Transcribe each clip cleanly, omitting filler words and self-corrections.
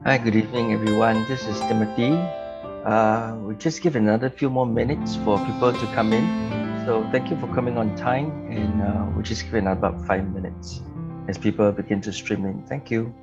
Hi, good evening, everyone. This is Timothy. We'll just give another few more minutes for people to come in. So thank you for coming on time, and we'll just give another about 5 minutes as people begin to stream in. Thank you.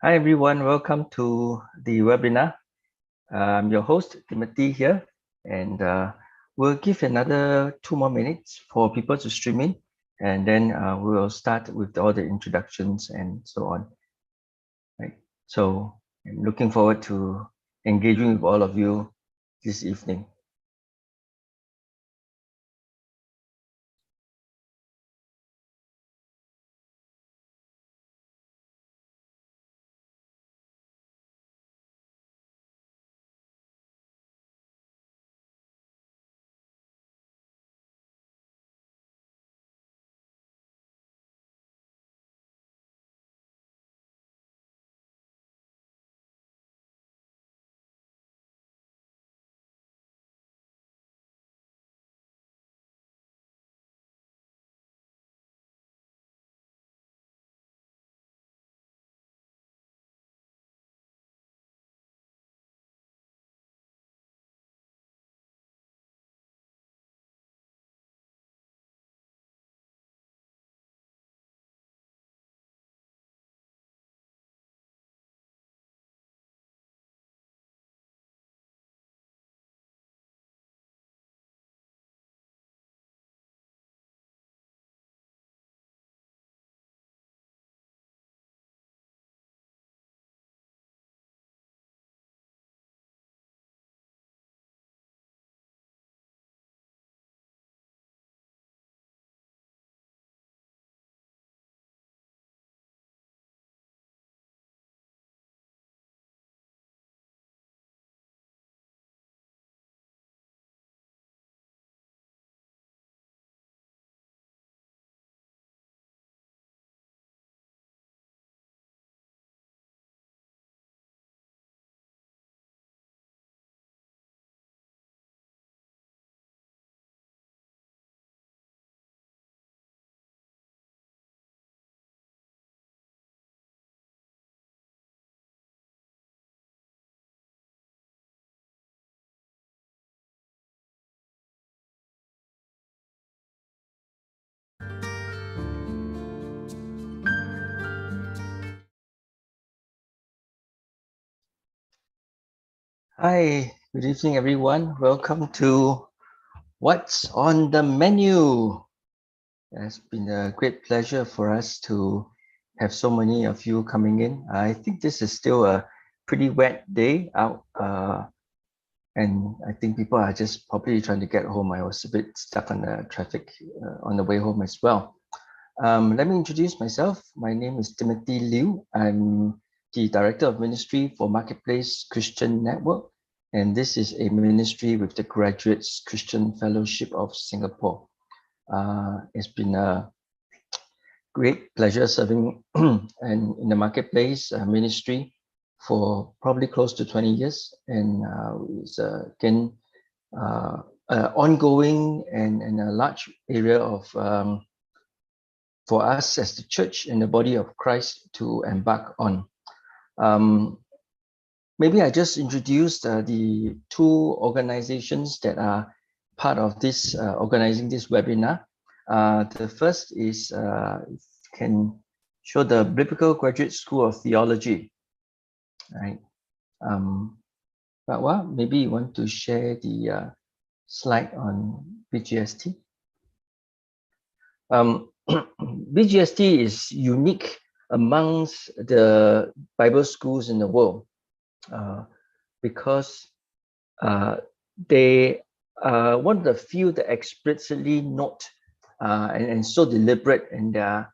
Hi, everyone. Welcome to the webinar. I'm your host, Timothy here, and we'll give another 2 more minutes for people to stream in, and then we'll start with all the introductions and so on. Right. So I'm looking forward to engaging with all of you this evening. Hi, good evening, everyone. Welcome to What's on the Menu. It's been a great pleasure for us to have so many of you coming in. I think this is still a pretty wet day out, and I think people are just probably trying to get home. I was a bit stuck on the traffic on the way home as well. Let me introduce myself. My name is Timothy Liu. I'm the Director of Ministry for Marketplace Christian Network, and this is a ministry with the Graduates Christian Fellowship of Singapore. It's been a great pleasure serving and in the Marketplace ministry for probably close to 20 years, and it's again ongoing and a large area of for us as the church and the body of Christ to embark on. Maybe I just introduced the two organizations that are part of this organizing this webinar. The first is can show the Biblical Graduate School of Theology, right? But maybe you want to share the slide on BGST. BGST is unique amongst the Bible schools in the world because they are one of the few that explicitly note and so deliberate in their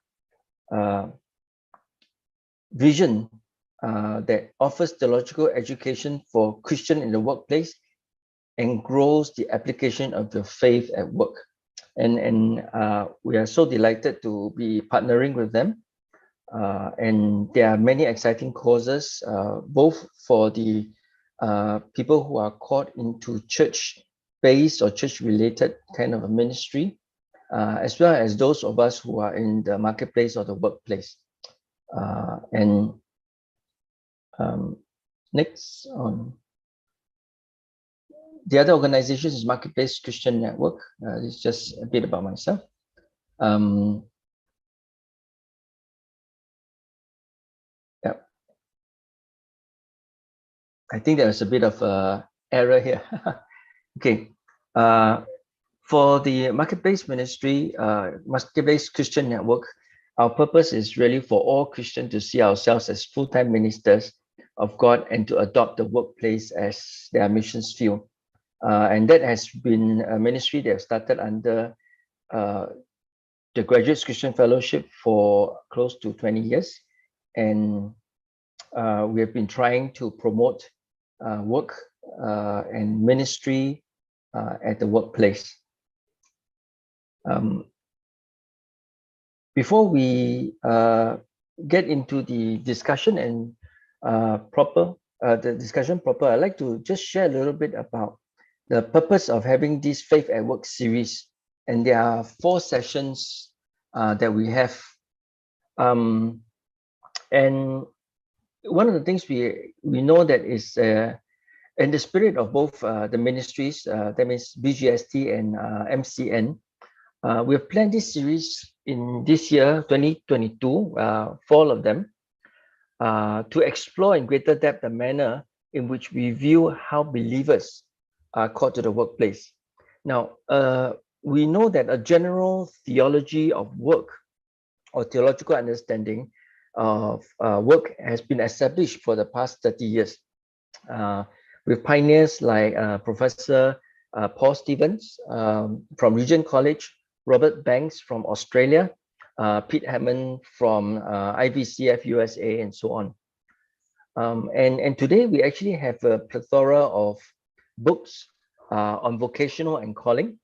vision that offers theological education for Christian in the workplace and grows the application of your faith at work. And we are so delighted to be partnering with them. And there are many exciting courses, both for the people who are caught into church-based or church-related kind of a ministry, as well as those of us who are in the marketplace or the workplace. Next on. The other organization is Marketplace Christian Network. This is just a bit about myself. Yeah. I think there's a bit of error here. Okay. For the Marketplace Ministry, Marketplace Christian Network, our purpose is really for all Christians to see ourselves as full-time ministers of God and to adopt the workplace as their missions field. And that has been a ministry that have started under the Graduates Christian Fellowship for close to 20 years. And we have been trying to promote work and ministry at the workplace. Before we get into the discussion and the discussion proper, I'd like to just share a little bit about the purpose of having this Faith at Work series. And there are 4 sessions that we have. And one of the things we know that is in the spirit of both the ministries, that means BGST and MCN, we have planned this series in this year, 2022, for all of them, to explore in greater depth the manner in which we view how believers are called to the workplace. Now, we know that a general theology of work or theological understanding of work has been established for the past 30 years with pioneers like Professor Paul Stevens from Regent College, Robert Banks from Australia, Pete Hammond from IVCF USA, and so on. And today we actually have a plethora of books on vocational and calling,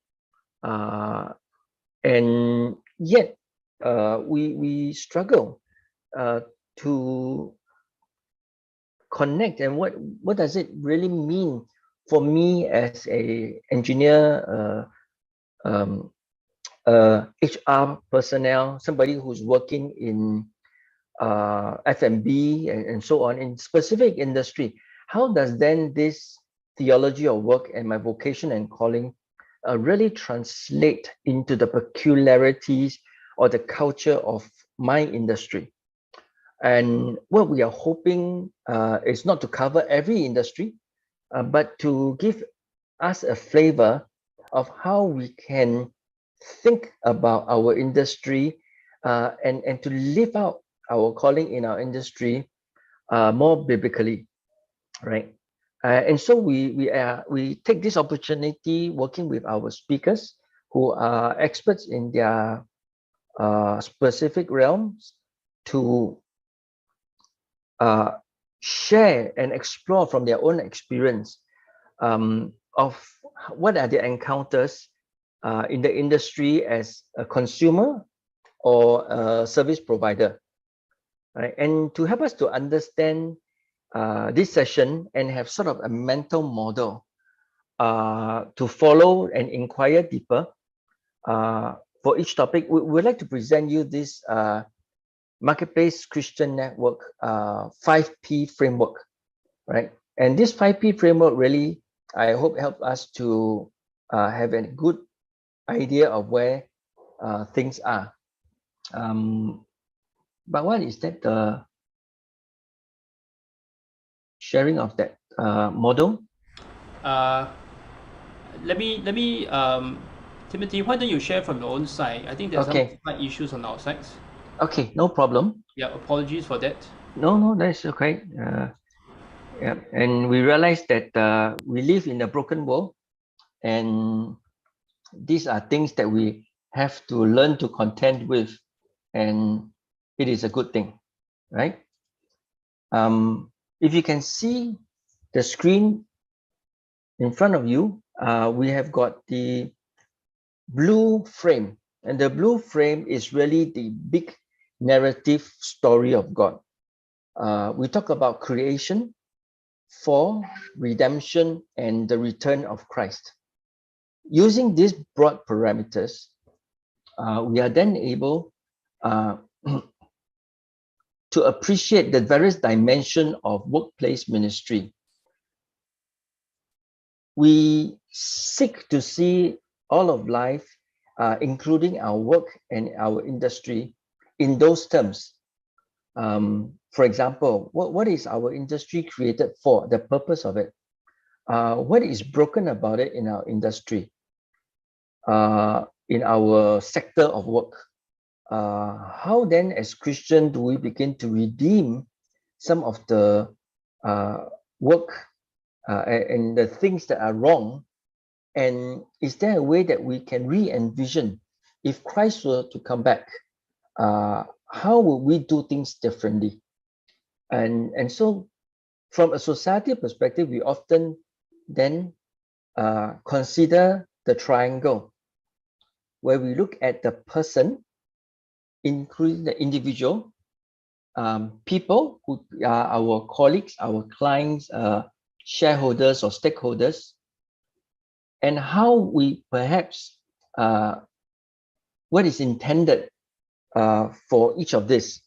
and yet we struggle to connect. And what does it really mean for me as a engineer, HR personnel, somebody who's working in F&B and so on in specific industry? How does then this theology of work and my vocation and calling really translate into the peculiarities or the culture of my industry? And what we are hoping is not to cover every industry, but to give us a flavor of how we can think about our industry, and to live out our calling in our industry more biblically, right? And so we take this opportunity working with our speakers who are experts in their specific realms to uh, share and explore from their own experience of what are their encounters in the industry as a consumer or a service provider, right? And to help us to understand this session and have sort of a mental model to follow and inquire deeper for each topic, we'd like to present you this Marketplace Christian Network 5P framework, right? And this 5P framework really, I hope, help us to have a good idea of where things are. But what is that the sharing of that model? Uh, let me Timothy, why don't you share from your own side? I think there's some Okay, slight issues on our sides. okay, no problem. Yeah, apologies for that. No, that's okay. Yeah, and we realize that we live in a broken world, and these are things that we have to learn to contend with, and it is a good thing, right? If you can see the screen in front of you, we have got the blue frame, and the blue frame is really the big narrative story of God. We talk about creation, fall, redemption, and the return of Christ. Using these broad parameters, we are then able to appreciate the various dimensions of workplace ministry. We seek to see all of life, including our work and our industry, in those terms. For example, what is our industry created for? The purpose of it. What is broken about it in our industry, in our sector of work? How then, as Christian, do we begin to redeem some of the work and the things that are wrong? And is there a way that we can re-envision if Christ were to come back? How will we do things differently? And so, from a society perspective, we often then consider the triangle, where we look at the person, including the individual, people who are our colleagues, our clients, shareholders or stakeholders, and how we perhaps what is intended for each of this.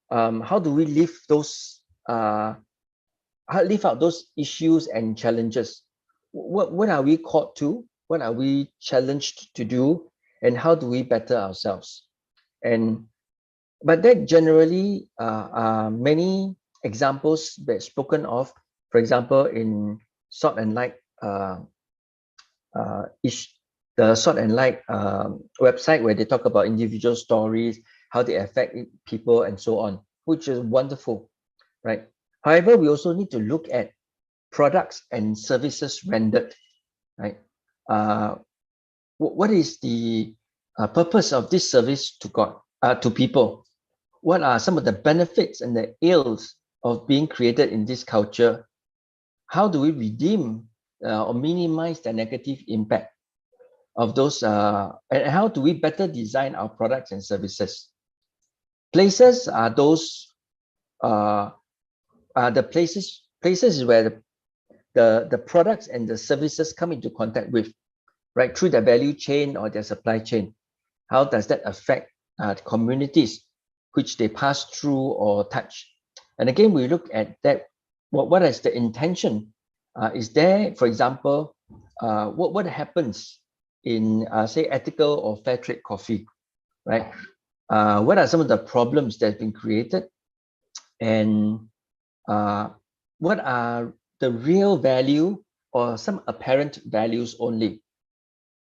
How do we live those live out those issues and challenges? What are we called to? What are we challenged to do? And how do we better ourselves? And but that generally are many examples that spoken of. For example, in Salt and Light, the Salt and Light website, where they talk about individual stories, how they affect people, and so on, which is wonderful, right? However, we also need to look at products and services rendered, right? What is the purpose of this service to God, to people? What are some of the benefits and the ills of being created in this culture? How do we redeem or minimize the negative impact of those, and how do we better design our products and services? Places are those are the places where the products and the services come into contact with, right, through the value chain or their supply chain. How does that affect communities which they pass through or touch? And again, we look at that. What is the intention? Is there, for example, what happens in say ethical or fair trade coffee, right? What are some of the problems that have been created, and what are the real value or some apparent values only?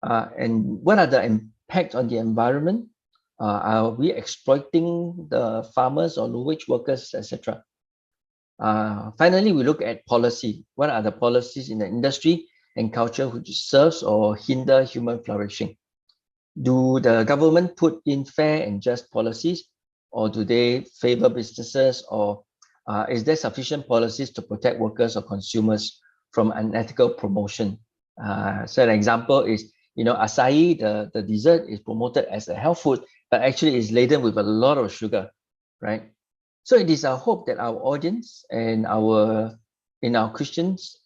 And what are the impacts on the environment? Are we exploiting the farmers or low-wage workers, etc.? Finally, we look at policy. What are the policies in the industry and culture which serves or hinder human flourishing? Do the government put in fair and just policies, or do they favor businesses, or is there sufficient policies to protect workers or consumers from unethical promotion? So an example is, acai, the dessert, is promoted as a health food, but actually is laden with a lot of sugar, right? So it is our hope that our audience and our Christians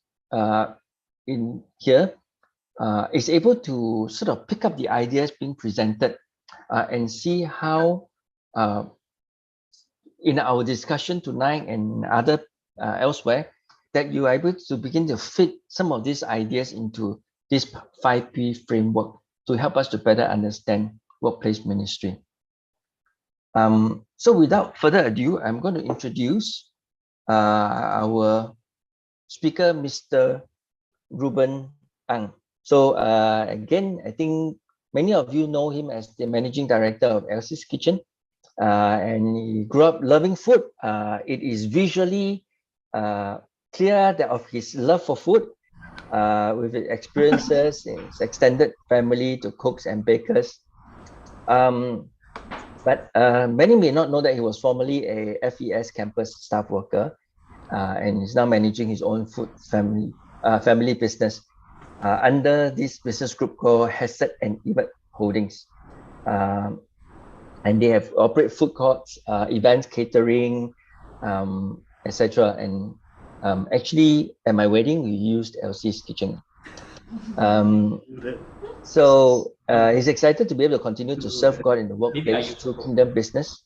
in here is able to sort of pick up the ideas being presented and see how in our discussion tonight and other elsewhere, that you are able to begin to fit some of these ideas into this 5P framework to help us to better understand workplace ministry. So without further ado, I'm going to introduce our speaker, Mr. Ruben Ang. So again, I think many of you know him as the Managing Director of Elsie's Kitchen, and he grew up loving food. It is visually clear that of his love for food, with his experiences in his extended family to cooks and bakers. But many may not know that he was formerly a FES campus staff worker, and is now managing his own food family business under this business group called Hesed and Ebert Holdings. And they have operate food courts, events, catering, etc. And actually, at my wedding, we used Elsie's Kitchen. So he's excited to be able to continue to serve God in the workplace through kingdom business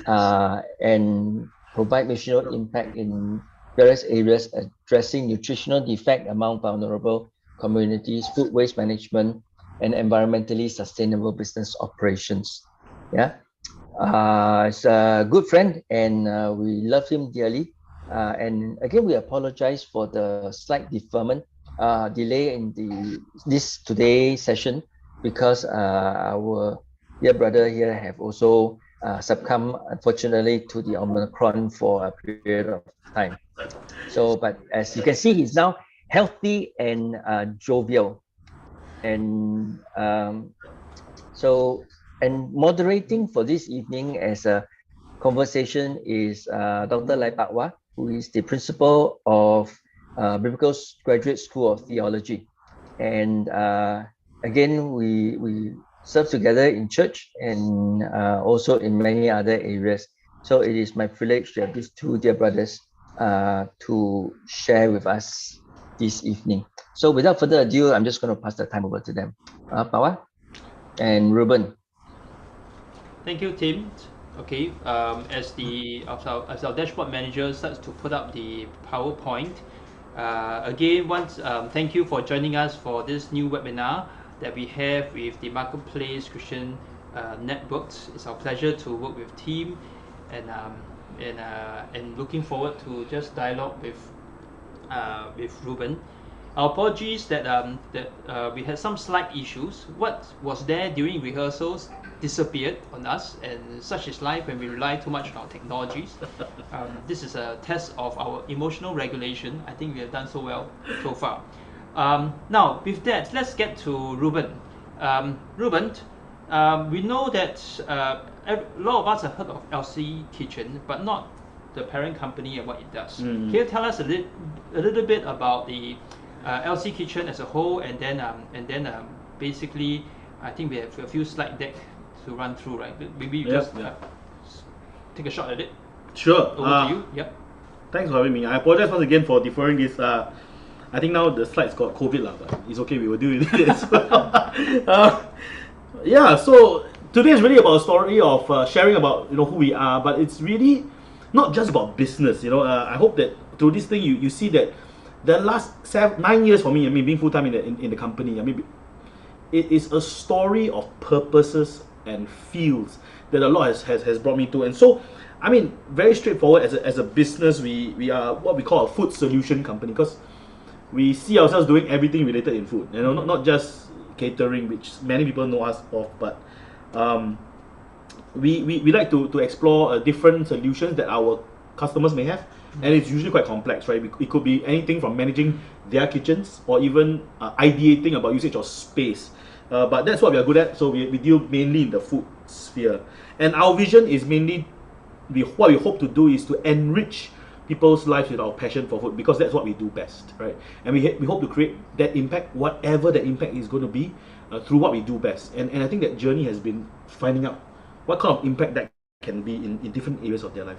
and provide missional impact in various areas, addressing nutritional defect among vulnerable communities, food waste management, and environmentally sustainable business operations. Yeah, he's a good friend, and we love him dearly. And again, we apologize for the slight delay in this today's session, because our dear brother here have also succumbed, unfortunately, to the Omicron for a period of time. So, but as you can see, he's now healthy and jovial. And and moderating for this evening as a conversation is Dr. Lai Pakwa, who is the principal of Biblical Graduate School of Theology. And again, we serve together in church and also in many other areas. So it is my privilege to have these two dear brothers to share with us this evening. So without further ado, I'm just going to pass the time over to them. Pawa and Ruben. Thank you, Tim. Okay, as our dashboard manager starts to put up the PowerPoint, again, thank you for joining us for this new webinar that we have with the Marketplace Christian Networks. It's our pleasure to work with Tim, and looking forward to just dialogue with Ruben. Our apologies that we had some slight issues. What was there during rehearsals disappeared on us, and such is life when we rely too much on our technologies. This is a test of our emotional regulation. I think we have done so well so far. Now, with that, let's get to Ruben. Ruben, we know that a lot of us have heard of LC Kitchen, but not the parent company and what it does. Can you tell us a little bit about the LC Kitchen as a whole, and then basically, I think we have a few slide deck to run through, right? Maybe you just take a shot at it. Sure. Over to you. Yep. Thanks for having me. I apologize once again for deferring this. I think now the slides got COVID, but it's okay. We will deal with it as well. Yeah. So today is really about a story of sharing about who we are, but it's really not just about business. I hope that through this thing you see that the last 9 years for me, being full time in the company, it is a story of purposes and fields that the Lord has brought me to. And so I mean, very straightforward. As a business, we are what we call a food solution company, because we see ourselves doing everything related in food. You know, not just catering, which many people know us of, but we like to explore different solutions that our customers may have, and it's usually quite complex, right? It could be anything from managing their kitchens or even ideating about usage of space. But that's what we are good at, so we deal mainly in the food sphere. And our vision is mainly, what we hope to do is to enrich people's lives with our passion for food, because that's what we do best, right? And we hope to create that impact, whatever that impact is going to be, through what we do best. And I think that journey has been finding out what kind of impact that can be in different areas of their life.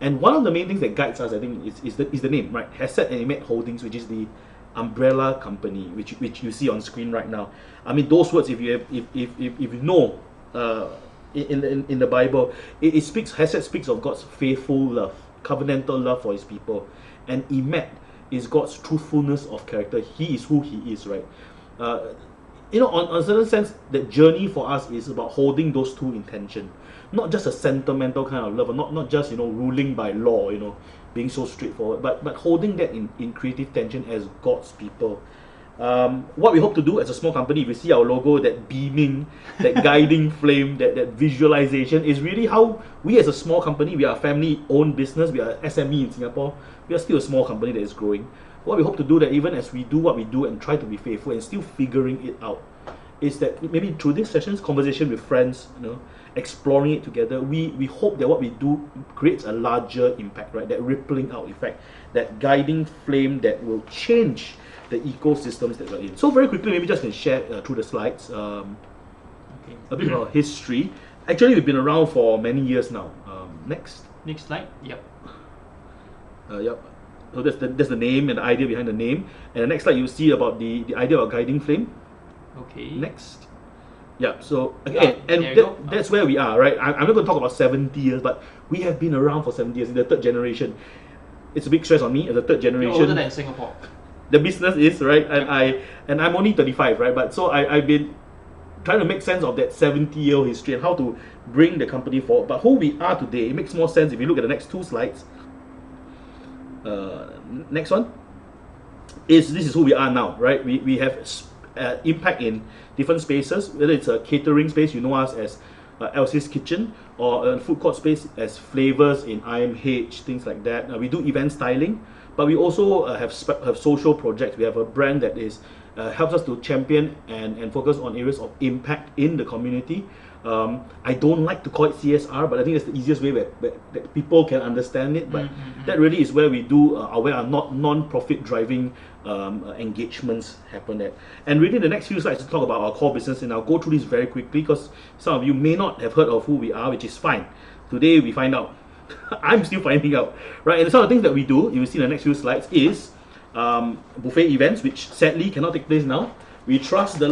And one of the main things that guides us, I think, is the name, right? Hasset and Emet Holdings, which is the umbrella company, which you see on screen right now. I mean, those words, if you know, in the Bible, it speaks. Hasset speaks of God's faithful love, covenantal love for His people, and Emet is God's truthfulness of character. He is who He is, right? You know, on a certain sense, the journey for us is about holding those two in tension, not just a sentimental kind of love, or not just, you know, ruling by law, you know, being so straightforward, but holding that in creative tension as God's people. What we hope to do as a small company, if you see our logo, that beaming, that guiding flame, that visualization, is really how we as a small company, we are a family-owned business, we are SME in Singapore, we are still a small company that is growing. What we hope to do, that even as we do what we do and try to be faithful and still figuring it out, is that maybe through these sessions, conversation with friends, you know, exploring it together, we hope that what we do creates a larger impact, right? That rippling out effect, that guiding flame that will change the ecosystems that we're in. So very quickly, maybe just can share through the slides a bit of our history. Actually, we've been around for many years now. Next slide. Yep. Yep. So that's the name and the idea behind the name. And the next slide, you'll see about the idea of guiding flame. Okay. Next. Yeah, so again, that's where we are, right? I'm not going to talk about 70 years, but we have been around for 70 years, in the third generation. It's a big stress on me as a third generation. You're older than Singapore. The business is, right? And I'm only 35, right? But so I've been trying to make sense of that 70-year history and how to bring the company forward. But who we are today, it makes more sense if you look at the next two slides. Next one. This is who we are now, right? We have impact in different spaces, whether it's a catering space, you know us as Elsie's Kitchen, or a food court space as Flavors in IMH, things like that. We do event styling, but we also have social projects. We have a brand that is helps us to champion and focus on areas of impact in the community. I don't like to call it CSR, but I think that's the easiest way that people can understand it. But that really is where we do where our non-profit driving engagements happen at. And really, the next few slides to talk about our core business, and I'll go through this very quickly because some of you may not have heard of who we are, which is fine. Today we find out. I'm still finding out, right? And some of the things that we do, you will see in the next few slides, is buffet events, which sadly cannot take place now. We trust the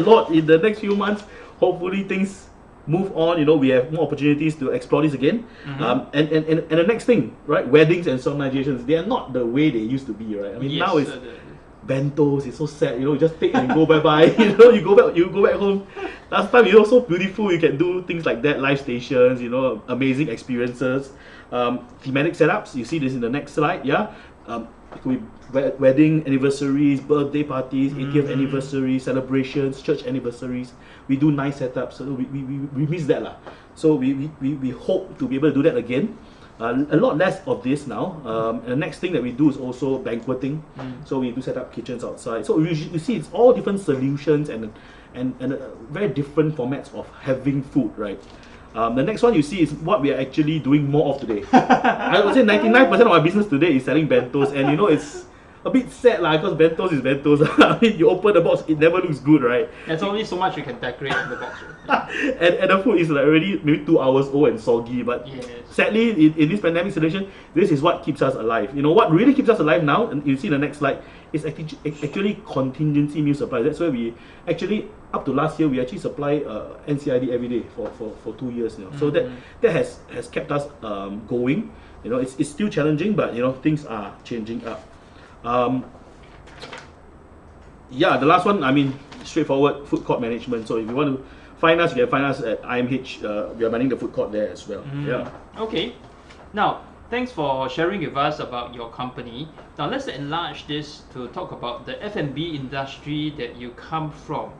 Lord in the next few months. Hopefully things move on, you know, we have more opportunities to explore this again. And the next thing, right, weddings and solemnizations, they are not the way they used to be, right? I mean, now it's bentos, it's so sad, you know, you just take and go bye-bye, you know, you go back home. Last time, it was so beautiful, you can do things like that, live stations, you know, amazing experiences. Thematic setups, you see this in the next slide, yeah? It could be wedding anniversaries, birthday parties, 80th anniversary celebrations, church anniversaries. We do nice setups, so we miss that lah. So we hope to be able to do that again. A lot less of this now. And the next thing that we do is also banqueting. So we do set up kitchens outside. So you see, it's all different solutions and very different formats of having food, right? The next one you see is what we are actually doing more of today. I would say 99% of our business today is selling bentos, and you know, it's a bit sad lah, because bentos is bentos. I mean, you open the box, it never looks good, right? There's only so much you can decorate in the box, right? and the food is like already maybe 2 hours old and soggy, but sadly in this pandemic situation, this is what keeps us alive. You know what really keeps us alive now, and you see the next slide, is actually contingency meal supply. That's where we actually, up to last year, we actually supply NCID every day for 2 years now. So that has kept us going. You know, it's still challenging, but you know, things are changing up. Yeah, the last one, I mean, straightforward food court management. So if you want to find us, you can find us at IMH. We are running the food court there as well. Yeah. Okay. Now, thanks for sharing with us about your company. Now, let's enlarge this to talk about the F&B industry that you come from.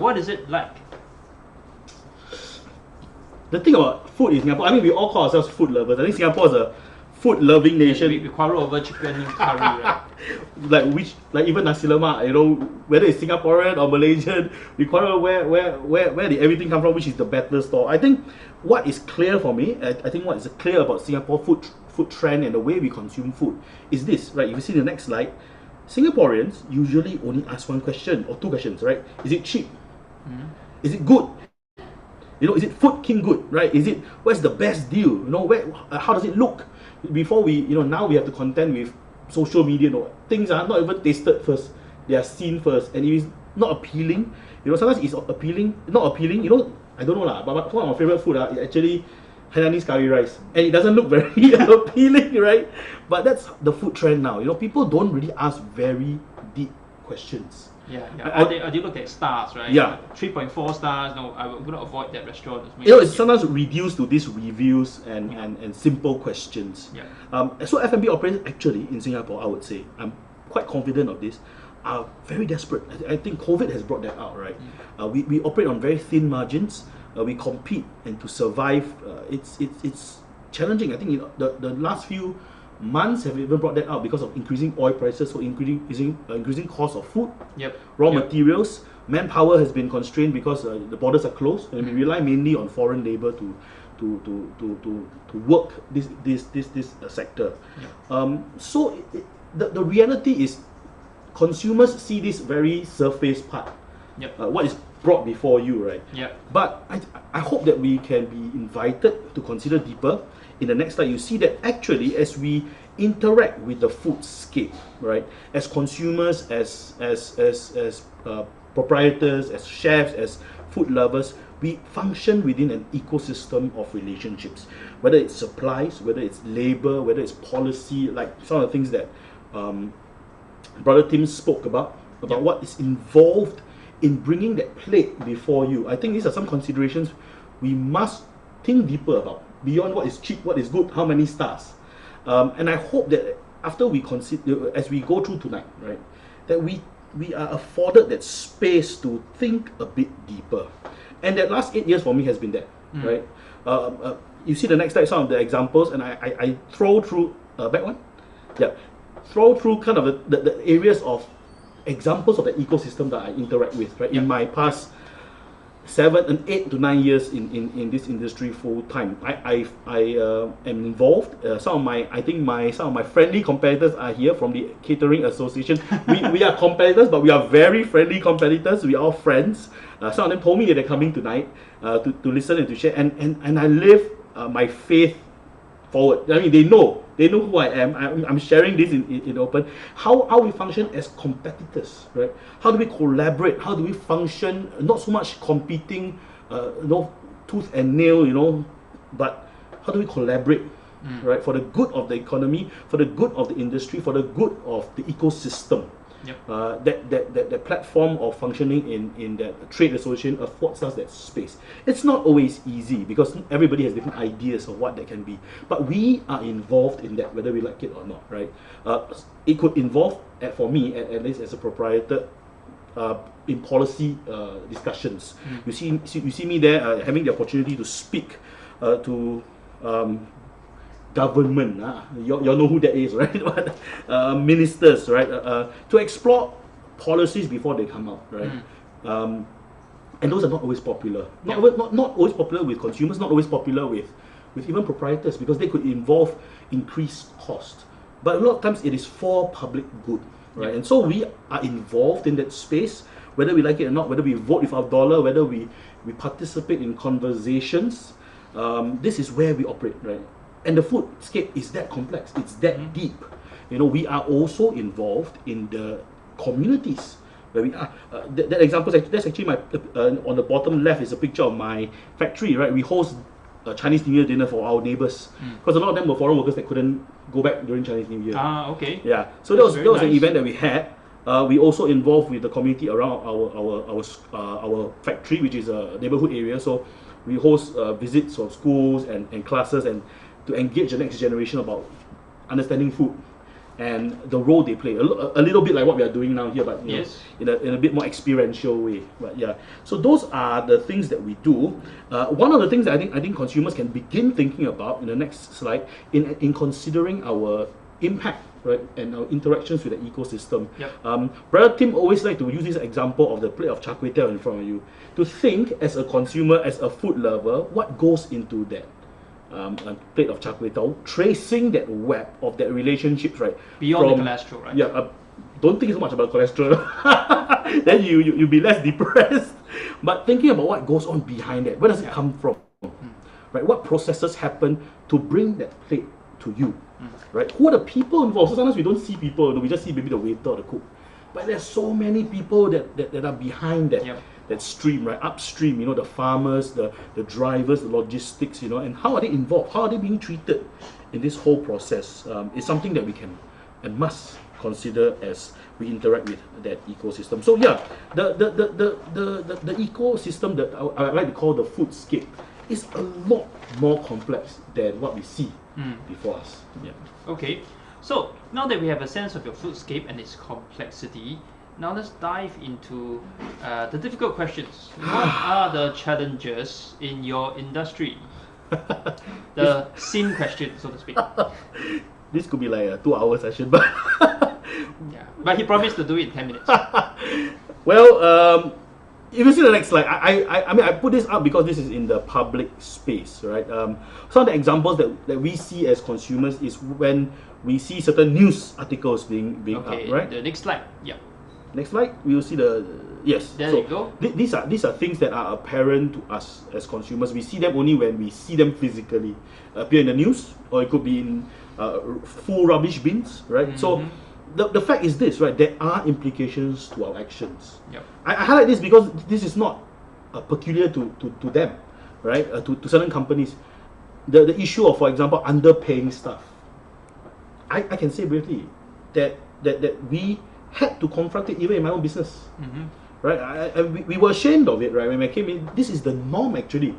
What is it like? The thing about food in Singapore, I mean, we all call ourselves food lovers. I think Singapore is a food-loving nation. We quarrel over chicken curry, right? like even nasi lemak, whether it's Singaporean or Malaysian, we quarrel where did everything come from, which is the better store. I think what is clear for me, I think what is clear about Singapore food trend and the way we consume food is this, right? If you see the next slide, Singaporeans usually only ask one question or two questions, right? Is it cheap? Is it good? Is it food king good, right? Where's the best deal? How does it look? Before now we have to contend with social media. Things are not even tasted first; they are seen first, and it is not appealing. Sometimes it's appealing, not appealing. I don't know lah. But one of my favorite food is actually Hainanese curry rice, and it doesn't look very appealing, right? But that's the food trend now. People don't really ask very deep questions. Yeah. Or they look at stars, right? Yeah. 3.4 stars. No, I'm going to avoid that restaurant. It's sometimes reduced to these reviews and simple questions. Yeah. So F&B operators actually in Singapore, I would say, I'm quite confident of this, are very desperate. I think COVID has brought that out, right? We operate on very thin margins. We compete, and to survive, it's challenging. I think the last few months have even brought that out because of increasing oil prices, so increasing cost of food, raw materials. Manpower has been constrained because the borders are closed, and we rely mainly on foreign labor to work this sector. So the reality is, consumers see this very surface part. What is brought before you, right? But I hope that we can be invited to consider deeper. In the next slide, you see that actually, as we interact with the foodscape, right, as consumers, as proprietors, as chefs, as food lovers, we function within an ecosystem of relationships. Whether it's supplies, whether it's labor, whether it's policy, like some of the things that Brother Tim spoke about what is involved in bringing that plate before you. I think these are some considerations we must think deeper about, beyond what is cheap, what is good, how many stars. And I hope that after we consider, as we go through tonight, right, that we are afforded that space to think a bit deeper. And that last 8 years for me has been that, right? You see the next slide, some of the examples, and I throw through, back one? Yeah. Throw through kind of the areas of examples of the ecosystem that I interact with, right? In my past 8 to 9 years in this industry full time, I am involved. Some of my friendly competitors are here from the Catering Association. We are competitors, but we are very friendly competitors. We are all friends. Some of them told me that they're coming tonight to listen and to share. And I live my faith forward. I mean, they know who I am. I'm sharing this in open. How we function as competitors, right? How do we collaborate? How do we function? Not so much competing, tooth and nail, but how do we collaborate, right? For the good of the economy, for the good of the industry, for the good of the ecosystem. That platform of functioning in that trade association affords us that space. It's not always easy because everybody has different ideas of what that can be, but we are involved in that whether we like it or not, right? It could involve, for me at least as a proprietor, in policy discussions. You see me there having the opportunity to speak to government, you know who that is, right? Ministers, right? To explore policies before they come out, right? And those are not always popular. Not always popular with consumers, not always popular with even proprietors, because they could involve increased cost. But a lot of times it is for public good, right? And so we are involved in that space, whether we like it or not, whether we vote with our dollar, whether we participate in conversations. This is where we operate, right? And the foodscape is that complex. It's that deep. We are also involved in the communities where we are. That example, that's actually my on the bottom left is a picture of my factory, right? We host a Chinese New Year dinner for our neighbors because a lot of them were foreign workers that couldn't go back during Chinese New Year. Okay. Yeah. So that was an event that we had. We also involved with the community around our factory, which is a neighborhood area. So we host visits of schools and classes, and to engage the next generation about understanding food and the role they play. A little bit like what we are doing now here, but you Yes. know, in a bit more experiential way. But yeah, so those are the things that we do. One of the things that I think consumers can begin thinking about in the next slide, in considering our impact, right, and our interactions with the ecosystem. Yep. Brother Tim always like to use this example of the plate of char kway teow in front of you, to think as a consumer, as a food lover, what goes into that a plate of char kway teow, tracing that web of that relationships, right? Beyond the cholesterol, right? Yeah, don't think so much about cholesterol. Then you'll be less depressed. But thinking about what goes on behind that, where does it come from? Right? What processes happen to bring that plate to you? Right? Who are the people involved? So sometimes we don't see people, we just see maybe the waiter or the cook. But there's so many people that are behind that. Yep. That stream, right, upstream, you know, the farmers, the drivers, the logistics, you know, and how are they involved? How are they being treated in this whole process? Is something that we can and must consider as we interact with that ecosystem. So yeah, the ecosystem that I like to call the foodscape is a lot more complex than what we see before us. Yeah. Okay, so now that we have a sense of your foodscape and its complexity, now let's dive into the difficult questions. What are the challenges in your industry? The SIM question, so to speak. This could be like a 2-hour session, but Yeah, but he promised to do it in 10 minutes. well, if you see the next slide, I mean, I put this up because this is in the public space, right? Some of the examples that we see as consumers is when we see certain news articles being Okay, up, right? the next slide. Yeah. Next slide, we will see the yes. There so you go. These are things that are apparent to us as consumers. We see them only when we see them physically appear in the news, or it could be in full rubbish bins, right? So the fact is this, right? There are implications to our actions. Yep. I highlight this because this is not peculiar to them, right? To certain companies. The issue of, for example, underpaying staff. I can say briefly that we had to confront it even in my own business, right? We were ashamed of it, right? When I came in, this is the norm actually.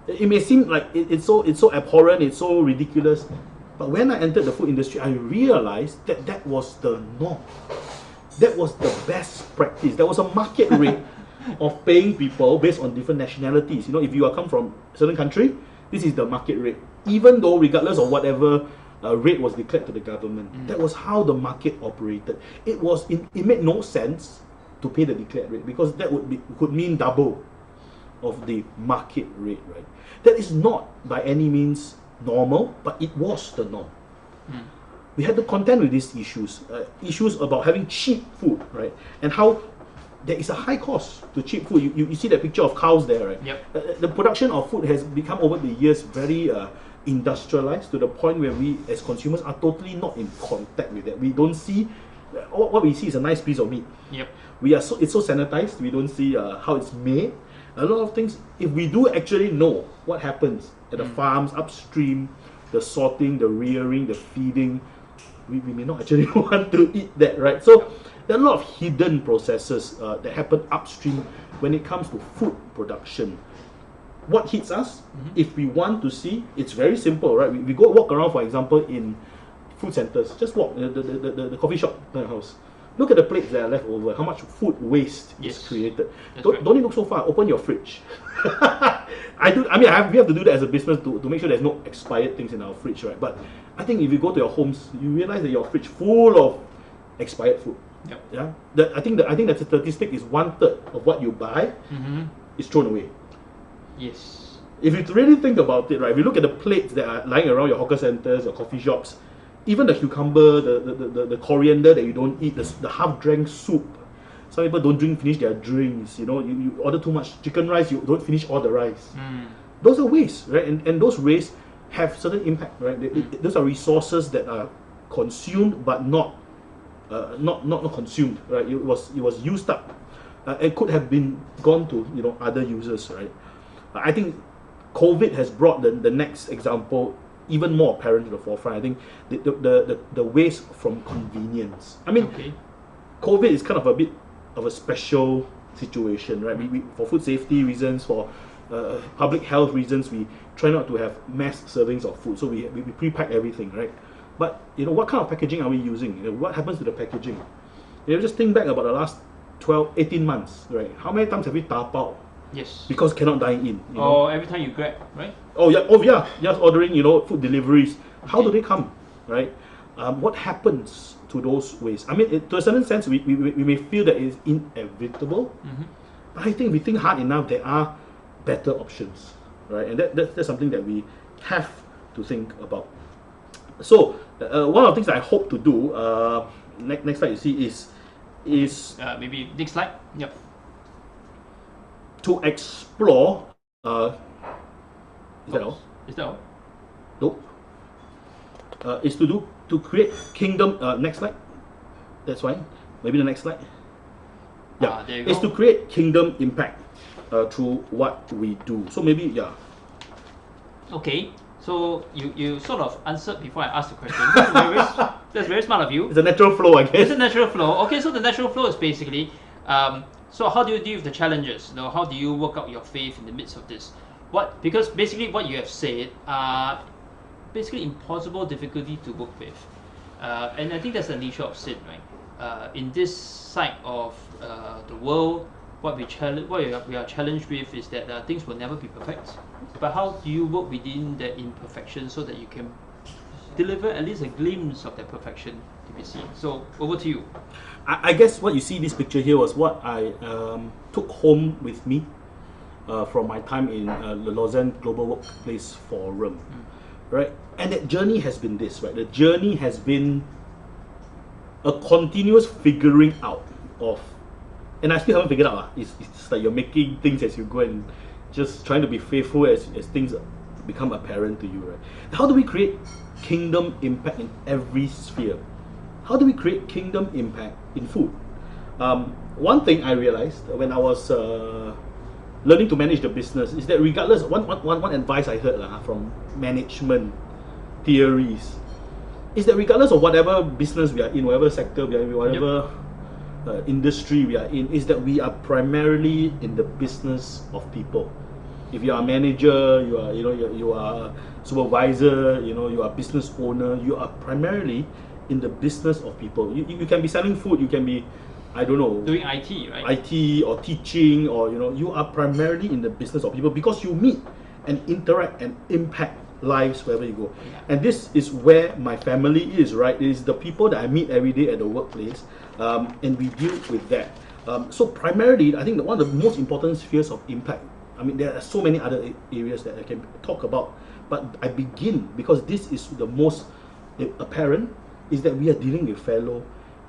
It may seem like it's so abhorrent, it's so ridiculous, but when I entered the food industry, I realized that was the norm. That was the best practice. There was a market rate of paying people based on different nationalities. You know, if you are come from a certain country, this is the market rate. Even though, regardless of whatever rate was declared to the government, that was how the market operated. It made no sense to pay the declared rate because that could mean double of the market rate, right? That is not by any means normal, but it was the norm. We had to contend with these issues about having cheap food, right? And how there is a high cost to cheap food. You see that picture of cows there, right? Yep. The production of food has become over the years very industrialized to the point where we as consumers are totally not in contact with that. We don't see what we see is a nice piece of meat. Yep. It's so sanitized. We don't see how it's made. A lot of things, if we do actually know what happens at the farms upstream, the sorting, the rearing, the feeding, we may not actually want to eat that, right? So there are a lot of hidden processes that happen upstream when it comes to food production. What hits us, if we want to see, it's very simple, right? We go walk around, for example, in food centers. Just walk the coffee shop house. Look at the plates that are left over. How much food waste is created. Don't need look so far. Open your fridge. We have to do that as a business to make sure there's no expired things in our fridge, right? But I think if you go to your homes, you realize that your fridge full of expired food. Yep. Yeah. I think that statistic is 1/3 of what you buy is thrown away. Yes. If you really think about it, right? If you look at the plates that are lying around your hawker centers, your coffee shops, even the cucumber, the coriander that you don't eat, the half-drank soup. Some people don't finish their drinks. You know, you order too much chicken rice, you don't finish all the rice. Those are waste, right? And those waste have certain impact, right? Those are resources that are consumed but not consumed, right? It was used up. It could have been gone to other users, right? I think COVID has brought the next example even more apparent to the forefront. I think the waste from convenience. I mean, COVID is kind of a bit of a special situation, right? We for food safety reasons, for public health reasons, we try not to have mass servings of food, so we pre-pack everything, right? But what kind of packaging are we using? What happens to the packaging? Just think back about the last 12, 18 months, right? How many times have we tapao Yes. because cannot dine in? Or every time you grab, right? Oh yeah, just ordering food deliveries. How do they come, right? What happens to those ways? I mean, to a certain sense, we may feel that it's inevitable, but I think if we think hard enough, there are better options, right? And that's something that we have to think about. So one of the things I hope to do, next slide you see is maybe next slide. Yep. to explore. Is that all? Is that all? Nope. Is to create kingdom. Next slide. That's fine. Maybe the next slide. Yeah, there you is go. to create kingdom impact through what we do. So maybe Okay. So you sort of answered before I asked the question. That's very smart of you. it's a natural flow, I guess. It's a natural flow. Okay, so the natural flow is basically, so how do you deal with the challenges? How do you work out your faith in the midst of this? Because basically what you have said are basically impossible difficulty to work with, and I think that's the nature of sin, right? In this side of the world, what we are challenged with is that things will never be perfect. But how do you work within that imperfection so that you can deliver at least a glimpse of that perfection to be seen? So over to you. I guess what you see in this picture here was what I took home with me from my time in the Lausanne Global Workplace Forum, right? And that journey has been this, right? The journey has been a continuous figuring out of, and I still haven't figured out. It's like you're making things as you go and just trying to be faithful as things become apparent to you, right? How do we create kingdom impact in every sphere? How do we create kingdom impact in food? One thing I realized when I was learning to manage the business is that regardless, one advice I heard from management theories is that regardless of whatever business we are in, whatever sector we are in, whatever industry we are in, is that we are primarily in the business of people. If you are a manager, you are a supervisor, you are a business owner, you are primarily in the business of people. You can be selling food, you can be, I don't know, doing IT, right? IT or teaching, or you are primarily in the business of people because you meet and interact and impact lives wherever you go. And this is where my family is, right? It is the people that I meet every day at the workplace, and we deal with that. So primarily, I think that one of the most important spheres of impact, I mean, there are so many other areas that I can talk about, but I begin because this is the most apparent, is that we are dealing with fellow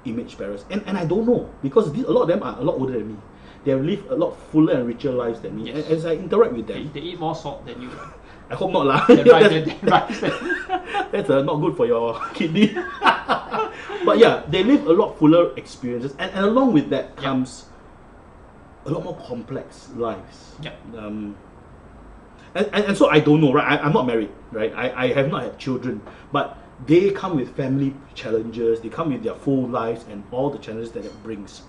image bearers. And I don't know, because a lot of them are a lot older than me. They have lived a lot fuller and richer lives than me. Yes. And as I interact with them, They eat more salt than you. I hope not lah. That's not good for your kidney. But yeah, they live a lot fuller experiences, and along with that comes a lot more complex lives. And so I don't know, right? I'm not married, right? I have not had children, but they come with family challenges. They come with their full lives and all the challenges that it brings.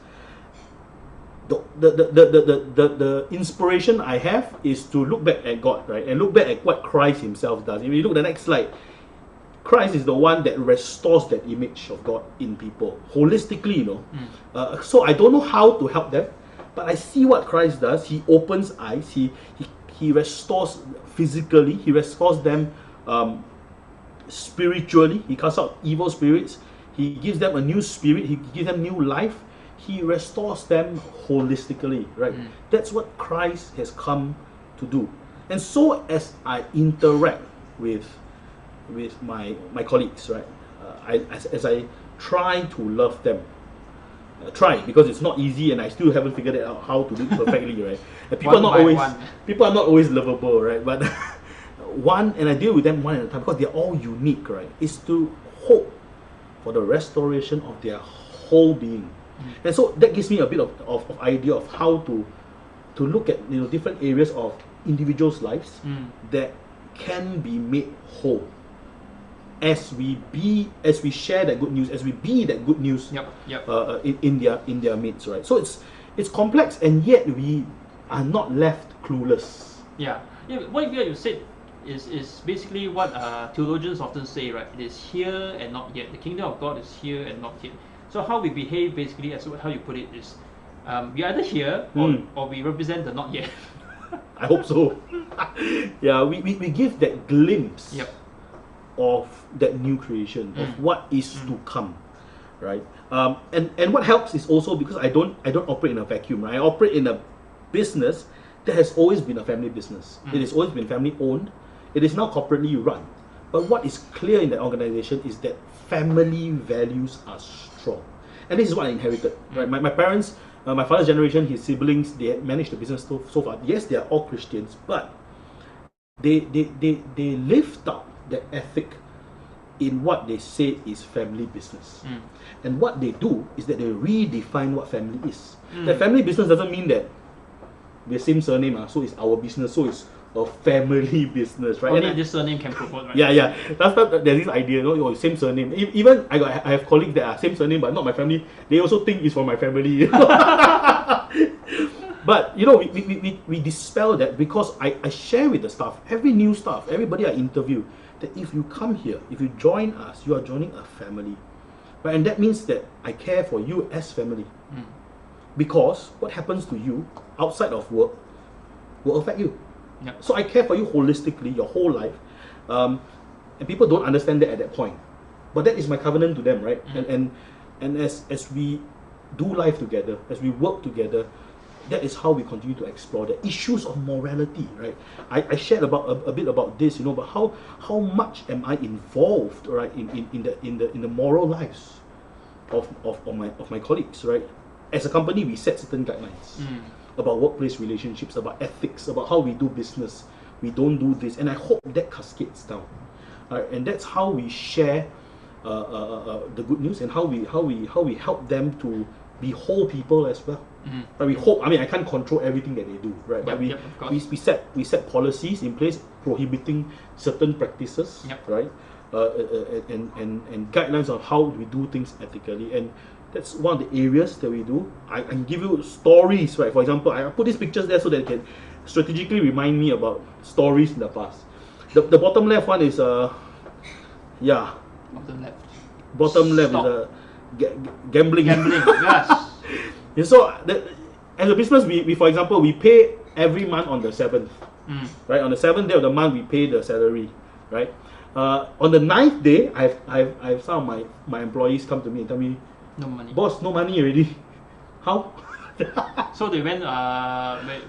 The inspiration I have is to look back at God, right? And look back at what Christ himself does. If you look at the next slide, Christ is the one that restores that image of God in people holistically, so I don't know how to help them, but I see what Christ does. He opens eyes. He restores physically. He restores them spiritually. He casts out evil spirits. He gives them a new spirit. He gives them new life. He restores them holistically, right? That's what Christ has come to do. And so as I interact with my colleagues, right, as I try to love them, try, because it's not easy, and I still haven't figured out how to do it perfectly, right? And people are not always lovable, right? But and I deal with them one at a time because they're all unique, right? Is to hope for the restoration of their whole being. And so that gives me a bit of idea of how to look at different areas of individuals' lives that can be made whole. as we share that good news, as we be that good news in their midst, right? So it's complex, and yet we are not left clueless. Yeah. What you said is basically what theologians often say, right? It is here and not yet. The kingdom of God is here and not yet. So how we behave, basically, as how you put it, is we either here or we represent the not yet. I hope so. Yeah, we give that glimpse of that new creation, of what is to come, right? And what helps is also because I don't operate in a vacuum, right? I operate in a business that has always been a family business. It has always been family owned. It is now corporately run. But what is clear in that organization is that family values are strong. And this is what I inherited, right? My parents, my father's generation, his siblings, they had managed the business so far. Yes, they are all Christians, but they lift up the ethic in what they say is family business. And what they do is that they redefine what family is. That family business doesn't mean that we're same surname, so it's our business, so it's a family business, right? Only this surname can promote, right? Yeah. That's not, there's this idea, same surname. Even I have colleagues that are same surname but not my family. They also think it's from my family. But we dispel that, because I share with the staff, every new staff, everybody I interview, that if you come here, if you join us, you are joining a family, right? And that means that I care for you as family, because what happens to you outside of work will affect you. So I care for you holistically, your whole life, and people don't understand that at that point, but that is my covenant to them, right? And as we do life together, as we work together, that is how we continue to explore the issues of morality, right? I shared about a bit about this, but how much am I involved, right, in the moral lives of my colleagues, right? As a company, we set certain guidelines about workplace relationships, about ethics, about how we do business. We don't do this, and I hope that cascades down, right? And that's how we share the good news, and how we help them to be whole people as well. But we hope. I mean, I can't control everything that they do, right? But we set policies in place prohibiting certain practices, right? And guidelines on how we do things ethically, and that's one of the areas that we do. I can give you stories, right? For example, I put these pictures there so that it can strategically remind me about stories in the past. The bottom left one is Bottom left is gambling. Yes. And so as a business, we for example, we pay every month on the 7th, right? On the 7th day of the month, we pay the salary, right? On the 9th day, I have some of my employees come to me and tell me, no money. Boss, no money already. How? So they went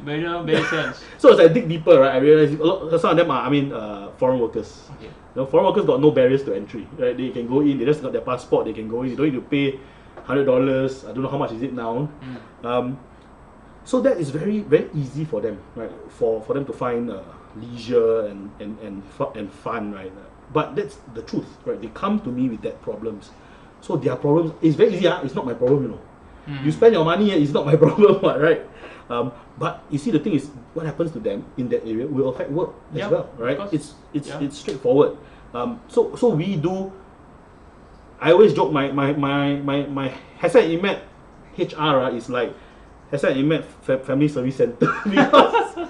very sense. So as I dig deeper, right, I realized some of them are foreign workers. Okay. Foreign workers got no barriers to entry, right? They can go in, they just got their passport, they can go in, they don't need to pay $100. I don't know how much is it now. So that is very, very easy for them, right? For them to find leisure and fun, right? But that's the truth, right? They come to me with that problems. So their problems is very easy. It's not my problem, You spend your money, it's not my problem, right? But you see, the thing is, what happens to them in that area will affect work as well, right? It's straightforward. So we do. I always joke my Hassan Imet HR is like Hassan Imet Family Service Center because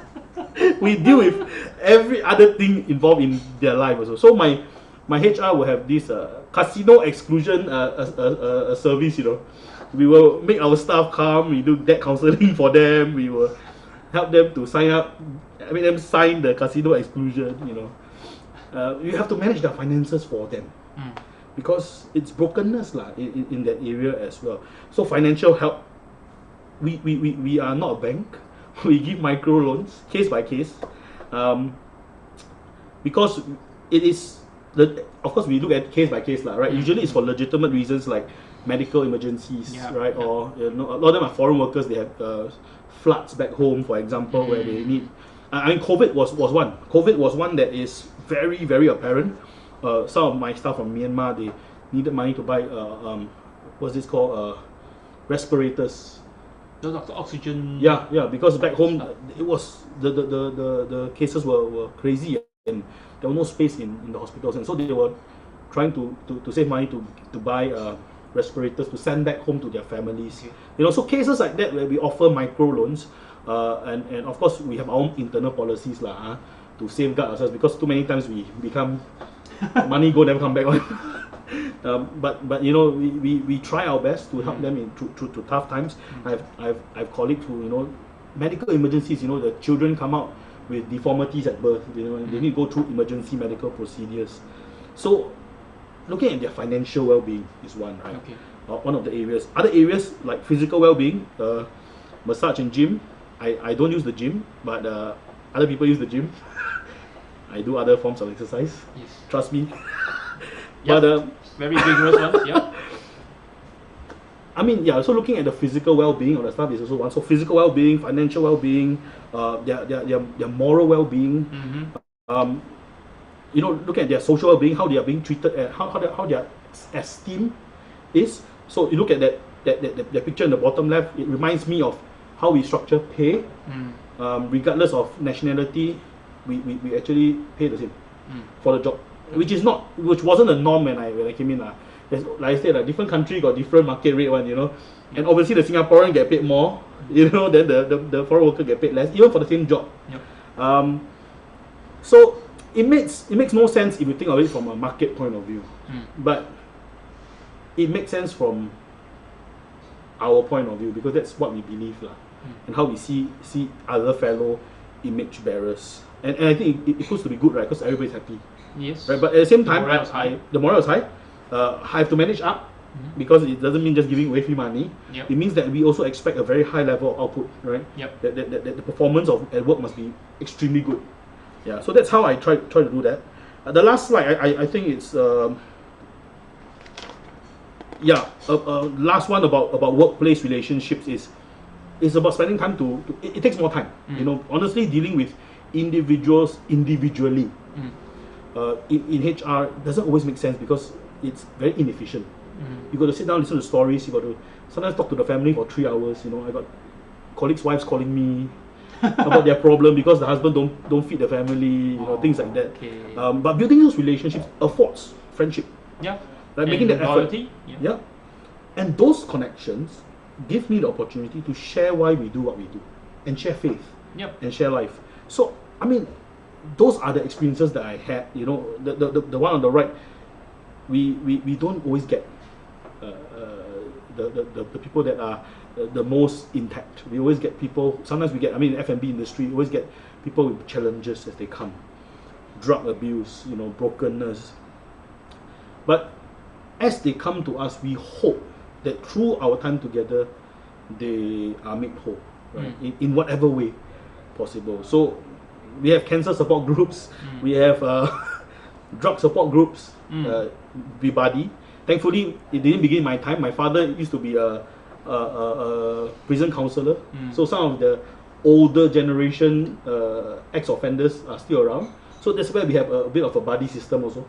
we deal with every other thing involved in their life also. So my HR will have this casino exclusion service, We will make our staff come, we do debt counseling for them, we will help them to sign up, make them sign the casino exclusion, You have to manage their finances for them. Because it's brokenness in that area as well. So financial help, we are not a bank. We give micro loans, case by case. Because it is, of course we look at case by case, right? Usually it's for legitimate reasons like medical emergencies, right? Or a lot of them are foreign workers, they have floods back home, for example, where they need. COVID was one. COVID was one that is very, very apparent. Some of my staff from Myanmar, they needed money to buy what's this called, respirators. Those are the oxygen. Yeah, because back home it was the cases were crazy and there was no space in the hospitals, and so they were trying to save money to buy respirators to send back home to their families. Okay. You know, so cases like that where we offer micro loans, and of course we have our own internal policies lah, to safeguard ourselves, because too many times we become money go never come back. But you know, we try our best to help them in through tough times. I've colleagues who, you know, medical emergencies, you know, the children come out with deformities at birth, you know, and they need to go through emergency medical procedures. So looking at their financial well-being is one, right? Okay. One of the areas. Other areas like physical well-being, massage and gym. I don't use the gym, but other people use the gym. I do other forms of exercise. Yes. Trust me. Yep. But Very vigorous one. Yeah. I mean, yeah. So looking at the physical well-being of the staff is also one. So physical well-being, financial well-being, their moral well-being. You know, looking at their social well-being, how they are being treated, how their esteem is. So you look at that picture in the bottom left. It reminds me of how we structure pay, regardless of nationality. We actually pay the same for the job, which wasn't a norm when I came in. Like I said, like different country got different market rate one, you know, and obviously the Singaporean get paid more, you know, then the foreign worker get paid less, even for the same job. Yep. So it makes no sense if you think of it from a market point of view, but it makes sense from our point of view, because that's what we believe lah, and how we see other fellow image bearers, and I think it proves to be good, right? Because everybody's happy, Yes. right? But at the same time, morale is high. the morale is high. I have to manage up, because it doesn't mean just giving away free money. Yep. It means that we also expect a very high level of output, right? Yep. That the performance at work must be extremely good. Yeah. So that's how I try to do that. The last slide, I think it's last one about workplace relationships is about spending time it takes more time. You know, honestly, dealing with individuals individually in HR doesn't always make sense, because it's very inefficient. You got to sit down, listen to stories. You got to sometimes talk to the family for 3 hours. You know, I got colleagues' wives calling me about their problem because the husband don't feed the family. You know, things like that. Okay. But building those relationships affords friendship. Yeah. Like making that effort. loyalty. Yeah. And those connections give me the opportunity to share why we do what we do, and share faith, Yep. and share life. So I mean, those are the experiences that I had. You know, the one on the right, we don't always get the people that are the most intact. We always get people. Sometimes we get. I mean, in F&B industry, we always get people with challenges as they come, drug abuse, you know, brokenness. But as they come to us, we hope that through our time together, they are made whole, right? In whatever way possible. So we have cancer support groups, we have drug support groups, Vibadi. Thankfully, it didn't begin my time. My father used to be a prison counselor, so some of the older generation ex-offenders are still around. So that's why we have a bit of a buddy system also.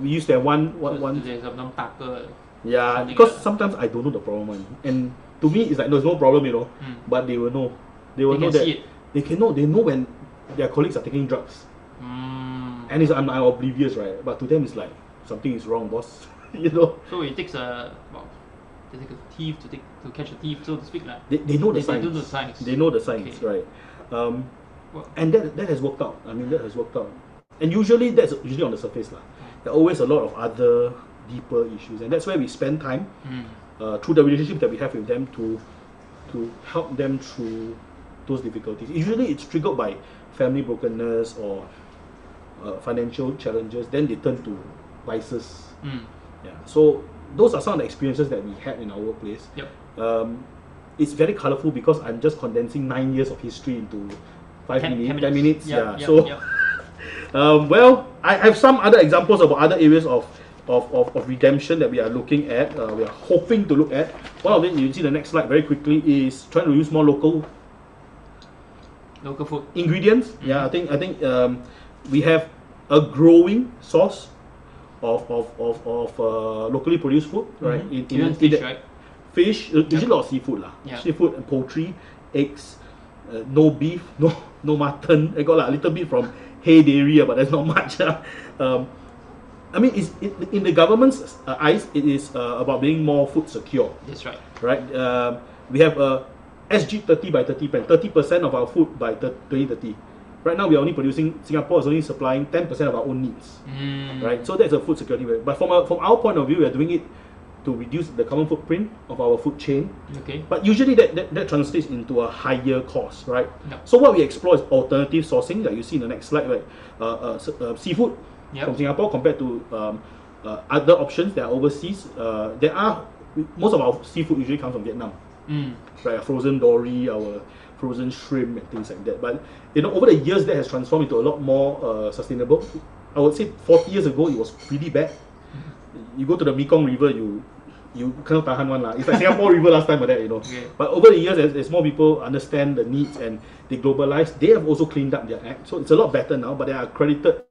We used to have one. There's some tacker. Yeah, something because like that. sometimes I don't know the problem one, and to me it's like there's no problem, you know. But they will know. They will They know can that see it. they can know. They know when their colleagues are taking drugs, and I'm oblivious, right? But to them it's like something is wrong, boss. You know. So it takes a thief to catch a thief, so to speak, like. They know the They signs. do the signs. They know the signs, Okay. right? Well- And that has worked out. I mean, that has worked out. And usually that's usually on the surface, lah. There are always a lot of other deeper issues, and that's where we spend time through the relationship that we have with them to help them through those difficulties. Usually it's triggered by family brokenness or financial challenges. Then they turn to vices. Yeah. So those are some of the experiences that we had in our workplace. Yep. It's very colorful because I'm just condensing 9 years of history into 10 10 minutes. Yep, Yeah. yep, So. yep. Well, I have some other examples about other areas of redemption that we are looking at. We are hoping to look at. One of them, you see the next slide very quickly, is trying to use more local Local food. ingredients. Yeah, I think we have a growing source of locally produced food, right? Even fish, right? Fish, usually a lot of seafood lah. Yeah. Seafood and poultry, eggs, no beef, no mutton. I got like, a little bit from Hay Dairy, but there's not much. I mean, in the government's eyes, it is about being more food secure, That's right. right? We have a SG 30 by 30 plan, 30% of our food by 2030. Right now, we are only producing, Singapore is only supplying 10% of our own needs, right? So that's a food security way. But from our point of view, we are doing it to reduce the carbon footprint of our food chain. Okay. But usually that translates into a higher cost, right? Yep. So what we explore is alternative sourcing, like you see in the next slide, right? Seafood Yep. from Singapore compared to other options that are overseas. Most of our seafood usually comes from Vietnam, right? Our frozen dory, our frozen shrimp, and things like that. But over the years, that has transformed into a lot more sustainable. I would say 40 years ago, it was really bad. You go to the Mekong River, you cannot tahan one lah. It's like Singapore River last time, like that, Okay. But over the years, as more people understand the needs and they globalize, they have also cleaned up their act. So it's a lot better now. But there are accredited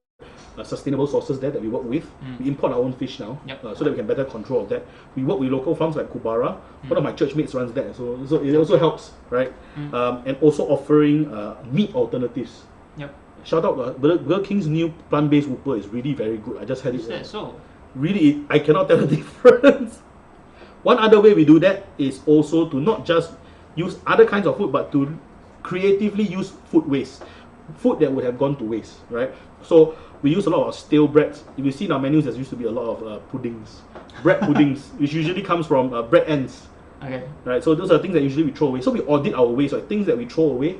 sustainable sources there that we work with. We import our own fish now, Yep. so that we can better control of that. We work with local farms like Kubara. One of my church mates runs that, so it also helps, right? And also offering meat alternatives. Yep. Shout out Burger King's new plant-based Whopper is really very good. I just had Is it. that so? Really, I cannot tell the difference. One other way we do that is also to not just use other kinds of food, but to creatively use food waste, food that would have gone to waste, right? So we use a lot of stale breads. If you see in our menus, there used to be a lot of puddings, bread puddings, which usually comes from bread ends, Okay. right? So those are things that usually we throw away. So we audit our waste, right? Things that we throw away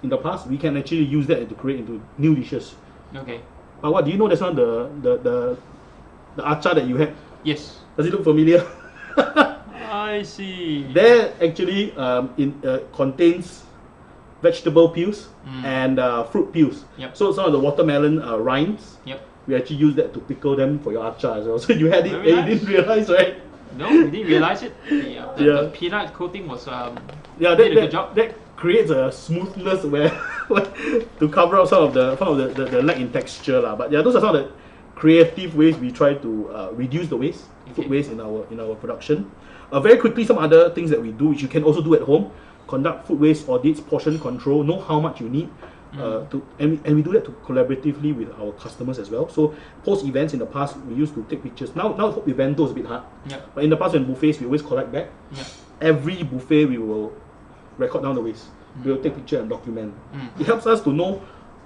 in the past, we can actually use that to create into new dishes. Okay. But what do you know? That's not the acar that you had. Yes. Does it look familiar? I see. That actually contains vegetable peels and fruit peels. Yep. So some of the watermelon rinds, Yep. we actually use that to pickle them for your acar as well. So you had it Very and nice. you didn't realize, right? No, we didn't realize it. The peanut coating was Yeah, did a good job. that creates a smoothness where to cover up some of the lack in texture lah. But yeah, those are some of the creative ways we try to reduce the waste, food waste in our production. Very quickly, some other things that we do, which you can also do at home: conduct food waste audits, portion control, know how much you need. And we do that collaboratively with our customers as well. So post events in the past, we used to take pictures. Now with bento is a bit hard. Yep. But in the past, when buffets, we always collect back. Yep. Every buffet, we will record down the waste. We will take picture and document. It helps us to know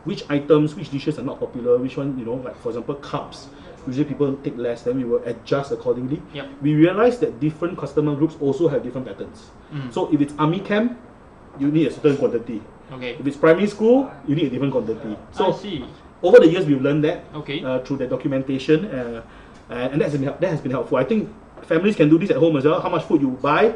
which items, which dishes are not popular, which one, like for example, cups. Usually people take less, then we will adjust accordingly. Yep. We realize that different customer groups also have different patterns. So if it's army camp, you need a certain quantity. Okay. If it's primary school, you need a different quantity. So I see. over the years, we've learned that Okay. through the documentation, and that has been helpful. I think families can do this at home as well. How much food you buy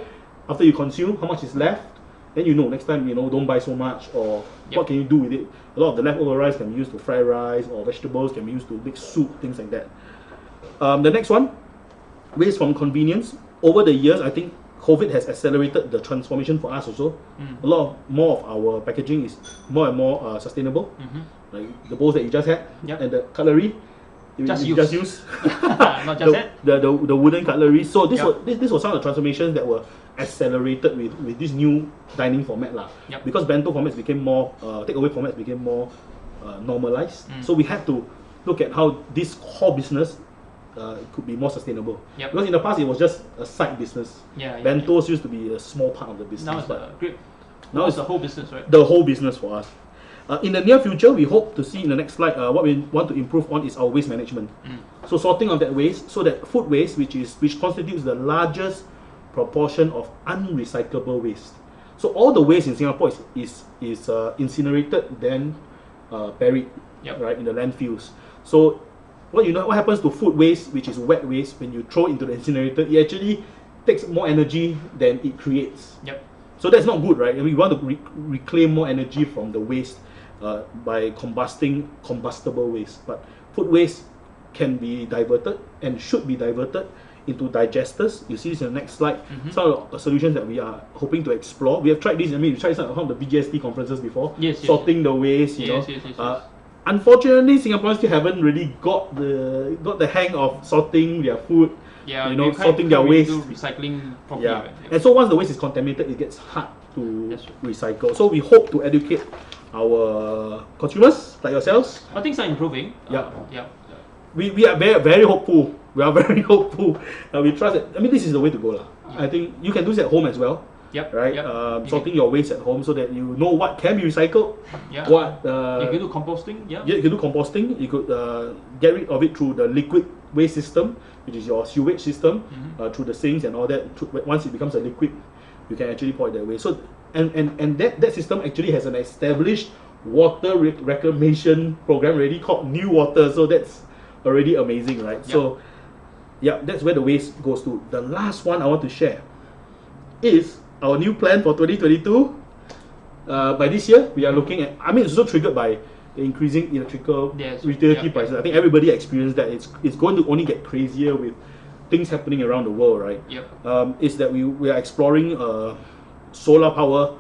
after you consume, how much is left, then next time don't buy so much, or what can you do with it. A lot of the leftover rice can be used to fry rice, or vegetables can be used to make soup, things like that. The next one, waste from convenience. Over the years, I think COVID has accelerated the transformation for us also. A lot more of our packaging is more and more sustainable. Like the bowls that you just had, Yep. and the cutlery, you Just just use. use. Not just that. the wooden cutlery. So this Yep. was some of the transformations that were accelerated with this new dining format lah. Yep. Because bento formats became more takeaway formats became more normalized. So we had to look at how this core business could be more sustainable. Yep. Because in the past it was just a side business. Yeah. Bentos used to be a small part of the business. Now it's but a great. now Now it's it's the whole business, right? the whole business for us. In the near future, we hope to see in the next slide what we want to improve on is our waste management. So sorting of that waste, so that food waste, which constitutes the largest proportion of unrecyclable waste. So all the waste in Singapore is incinerated, then buried, Yep. right, in the landfills. So what happens to food waste, which is wet waste, when you throw into the incinerator, it actually takes more energy than it creates. Yep. So that's not good, right? And we want to reclaim more energy from the waste by combusting combustible waste. But food waste can be diverted and should be diverted into digesters. You see this in the next slide. Some of the solutions that we are hoping to explore. We have tried this. We've tried some of the BGST conferences before. Yes, sorting the waste. Yes. Unfortunately, Singaporeans still haven't really got the hang of sorting their food. Yeah. Sorting their really waste. do recycling properly. Yeah. Right? And so once the waste is contaminated, it gets hard to That's recycle. So we hope to educate our consumers like yourselves. But things are improving. Yeah. Yeah. we are very, very hopeful. We are very hopeful. We trust that. I mean, this is the way to go, lah. I think you can do this at home as well. Yep. Right. Yep. Sorting your waste at home so that you know what can be recycled. Yeah. What you can do composting. Yeah. Yeah, you can do composting. You could get rid of it through the liquid waste system, which is your sewage system, through the sinks and all that. Once it becomes a liquid, you can actually pour it that way. So and that system actually has an established water reclamation program already called New Water. So that's already amazing, right? Yep. So yeah, that's where the waste goes to. The last one I want to share is our new plan for 2022. By this year, we are looking at. I mean, it's also triggered by the increasing electrical utility prices. I think everybody experienced that. It's going to only get crazier with things happening around the world, right? Yep. Is that we are exploring solar power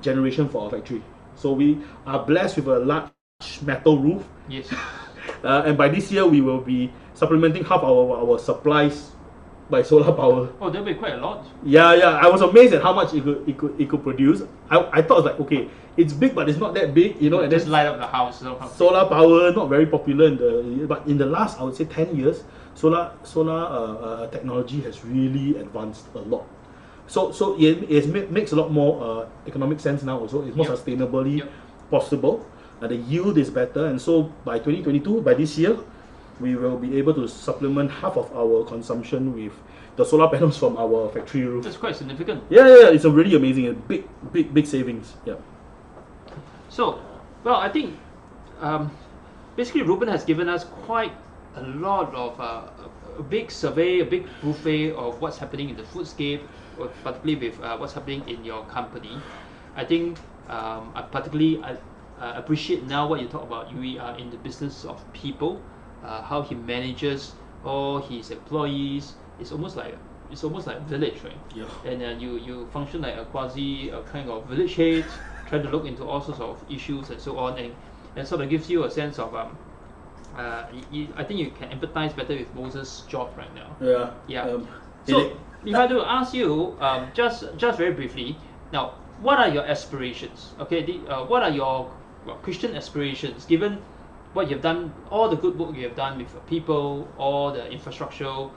generation for our factory. So we are blessed with a large metal roof. Yes. And by this year, we will be supplementing half our supplies by solar power. Oh, that'll be quite a lot. Yeah. I was amazed at how much it could produce. I thought it was like, okay, it's big, but it's not that big, you know. And just then light up the house. solar power not very popular but in the last, I would say, 10 years, solar technology has really advanced a lot. So it makes a lot more economic sense now. Also, it's more sustainably possible. The yield is better, and so by 2022, by this year, we will be able to supplement half of our consumption with the solar panels from our factory roof. That's quite significant. Yeah, it's a really amazing, a big savings. Yeah. So, well, I think basically Ruben has given us quite a lot of a big survey, a big buffet of what's happening in the foodscape, particularly with what's happening in your company. I think I particularly appreciate now what you talk about. We are in the business of people. How he manages all his employees. It's almost like village, right? Yeah. And you function like a kind of village head, trying to look into all sorts of issues and so on, and sort of gives you a sense of I think you can empathize better with Moses' job right now. Yeah. So if I do ask you, just very briefly, now what are your aspirations? Okay, what are your Christian aspirations given what you've done, all the good work you have done with people, all the infrastructural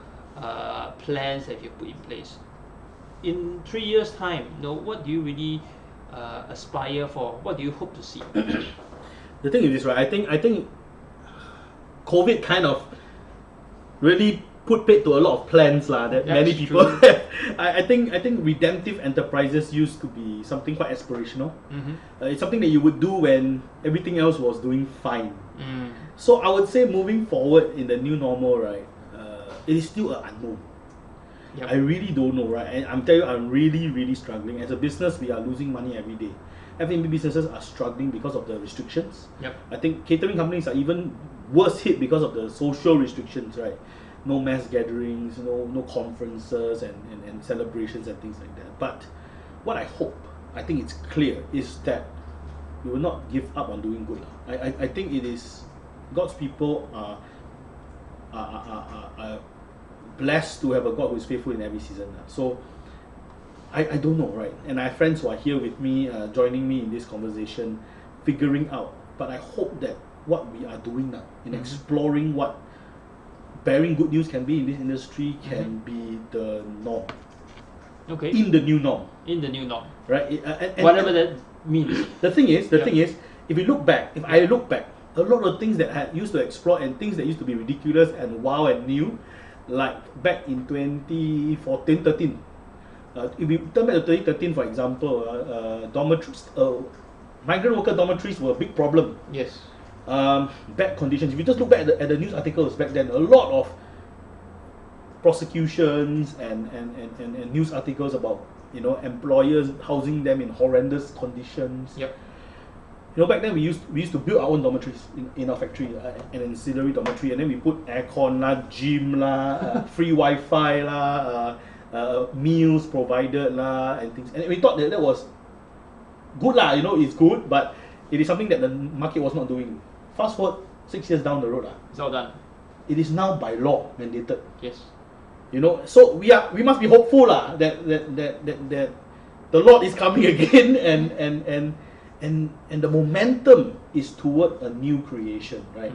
plans that you've put in place? In 3 years' time, what do you really aspire for? What do you hope to see? The thing is this, right? I think COVID kind of really put paid to a lot of plans that many people have. I think redemptive enterprises used to be something quite aspirational. It's something that you would do when everything else was doing fine. So I would say moving forward in the new normal, right, it is still an unknown. I really don't know, right? And I'm telling you, I'm really struggling. As a business, we are losing money every day. F&B businesses are struggling because of the restrictions. I think catering companies are even worse hit because of the social restrictions, right? No mass gatherings, no conferences and celebrations and things like that. But what I hope, I think it's clear, is that we will not give up on doing good. I think it is God's people are blessed to have a God who is faithful in every season. So I don't know, right? And I have friends who are here with me, joining me in this conversation, figuring out. But I hope that what we are doing now in exploring what bearing good news can be in this industry can be the norm. Okay. In the new norm. Right? Whatever that means. The thing is, if I look back, a lot of things that I used to explore and things that used to be ridiculous and wow and new, like back in 2014, 13. If we turn back to 2013, for example, dormitories, migrant worker dormitories were a big problem. Yes. Bad conditions. If you just look back at the news articles back then, a lot of prosecutions and news articles about employers housing them in horrendous conditions. Back then we used to build our own dormitories in our factory, an ancillary dormitory, and then we put aircon lah, gym lah, free Wi-Fi lah, meals provided lah, and things. And we thought that was good lah. It's good, but it is something that the market was not doing. Fast forward 6 years down the road, it's all done. It is now by law mandated. Yes. So we must be hopeful that the Lord is coming again, and the momentum is toward a new creation, right?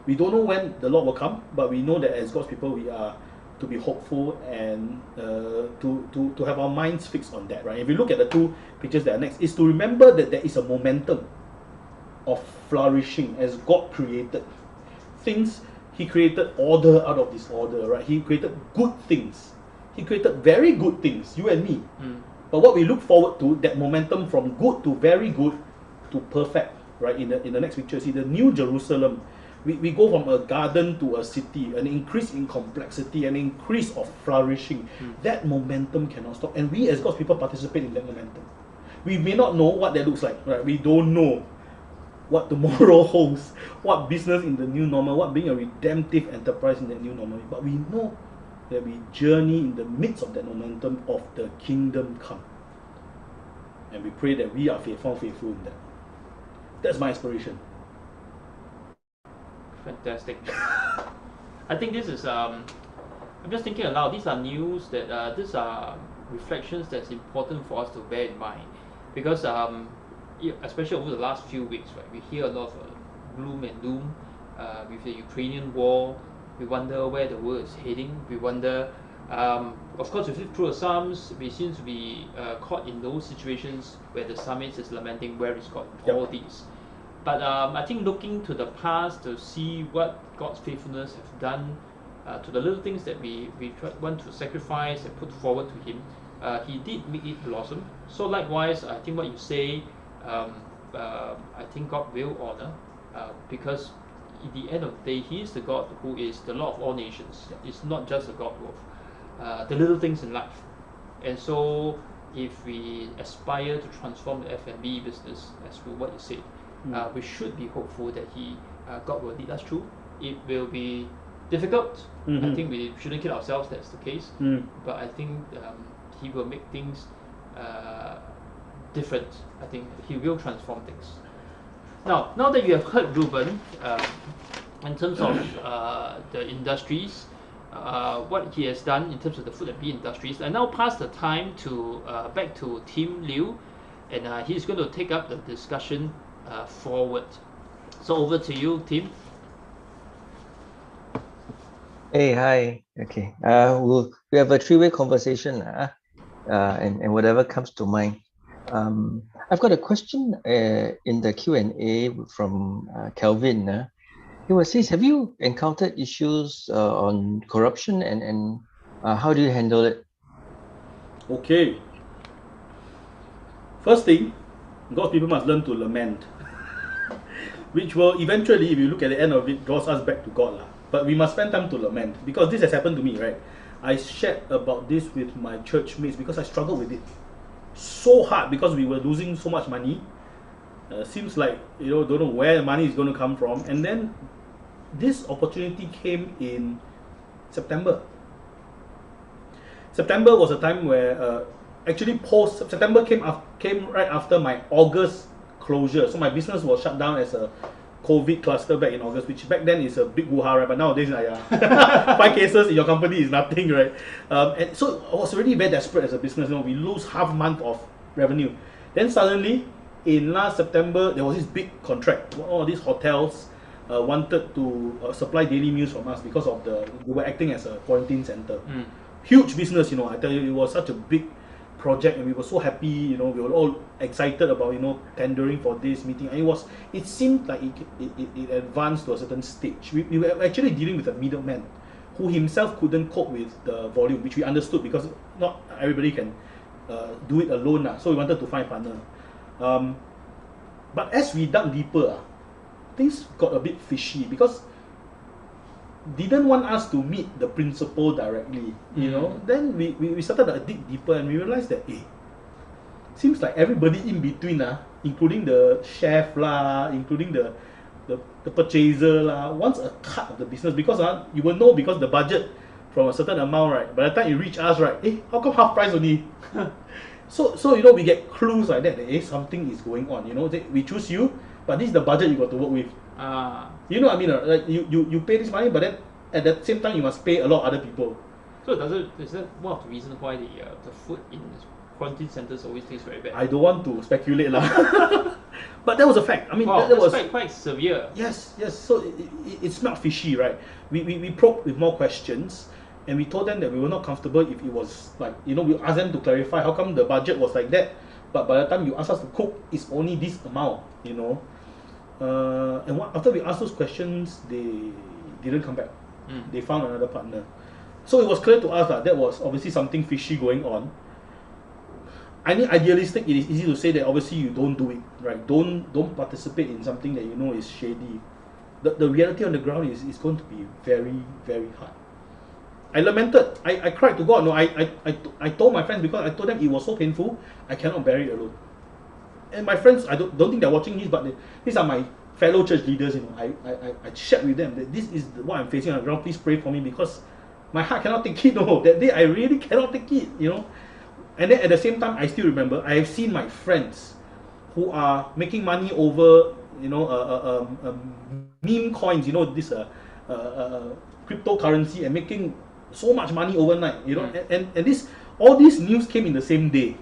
We don't know when the Lord will come, but we know that as God's people, we are to be hopeful and to have our minds fixed on that, right? If you look at the two pictures that are next, is to remember that there is a momentum of flourishing as God created things. He created order out of disorder, right? He created good things. He created very good things, you and me. But what we look forward to, that momentum from good to very good to perfect, right? In the next picture, see the New Jerusalem. We go from a garden to a city, an increase in complexity, an increase of flourishing. That momentum cannot stop. And we as God's people participate in that momentum. We may not know what that looks like, right? We don't know what tomorrow holds, what business in the new normal, what being a redemptive enterprise in the new normal. But we know that we journey in the midst of that momentum of the kingdom come. And we pray that we are faithful in that. That's my inspiration. Fantastic. I think this is I'm just thinking aloud. These are news that these are reflections that's important for us to bear in mind, because especially over the last few weeks, right, we hear a lot of gloom and doom with the Ukrainian war. We wonder where the world is heading. We wonder, of course, we flip through the Psalms. We seem to be caught in those situations where the psalmist is lamenting where is God in all these. But I think looking to the past to see what God's faithfulness have done to the little things that we want to sacrifice and put forward to Him, He did make it blossom. So likewise, I think what you say, I think God will honor, because at the end of the day, He is the God who is the Lord of all nations. It's not just the God of the little things in life. And so if we aspire to transform the F&B business, as to what you said, we should be hopeful that God will lead us through. It will be difficult. I think we shouldn't kid ourselves that's the case. But I think He will make things different. I think He will transform things. Now that you have heard Ruben, in terms of the industries, what he has done in terms of the food and beer industries, I now pass the time to back to Tim Liu, and he's going to take up the discussion forward. So over to you, Tim. Hey, hi. Okay. We have a three-way conversation, and whatever comes to mind. I've got a question in the Q&A from Kelvin. He says, have you encountered issues on corruption, and how do you handle it? Okay. First thing, God's people must learn to lament, which will eventually, if you look at the end of it, draws us back to God. But we must spend time to lament, because this has happened to me, right? I shared about this with my church mates because I struggled with it so hard, because we were losing so much money. Seems like, don't know where the money is going to come from. And then this opportunity came in September. September was a time where actually September came right after my August closure. So my business was shut down as a COVID cluster back in August, which back then is a big hoo-ha, right? But nowadays, 5 cases in your company is nothing, right? And so I was already very desperate as a business. We lose half month of revenue. Then suddenly, in last September, there was this big contract. All these hotels wanted to supply daily meals from us because of they were acting as a quarantine center. Huge business, I tell you, it was such a big project, and we were so happy, we were all excited about, tendering for this meeting. And it seemed like it advanced to a certain stage. We were actually dealing with a middleman who himself couldn't cope with the volume, which we understood because not everybody can do it alone. So we wanted to find a partner. But as we dug deeper, things got a bit fishy because didn't want us to meet the principal directly, Then we started to dig deeper, and we realized that seems like everybody in between, including the chef including the purchaser wants a cut of the business, because you will know, because the budget from a certain amount, right? By the time you reach us, right, how come half price only? So we get clues like that something is going on. We choose you, but this is the budget you got to work with. You know what I mean? Like you pay this money, but then at the same time you must pay a lot of other people. So is that one of the reasons why the food in quarantine centers always tastes very bad? I don't want to speculate But that was a fact. I mean, Wow, that that's was quite severe. yes. So it smelled fishy, right? We probed with more questions, and we told them that we were not comfortable if it was like, we asked them to clarify how come the budget was like that, but by the time you ask us to cook, it's only this amount, And after we asked those questions, they didn't come back. They found another partner. So it was clear to us that was obviously something fishy going on. I mean, idealistic, it is easy to say that obviously you don't do it, right? Don't participate in something that you know is shady. The reality on the ground is going to be very, very hard. I lamented. I cried to God. No, I told my friends, because I told them it was so painful, I cannot bear it alone. And my friends, I don't think they're watching this, but these are my fellow church leaders. I shared with them that this is what I'm facing on the ground. Please pray for me, because my heart cannot take it. No, that day I really cannot take it. And then at the same time, I still remember I have seen my friends who are making money over meme coins. This cryptocurrency, and making so much money overnight. And all these news came in the same day.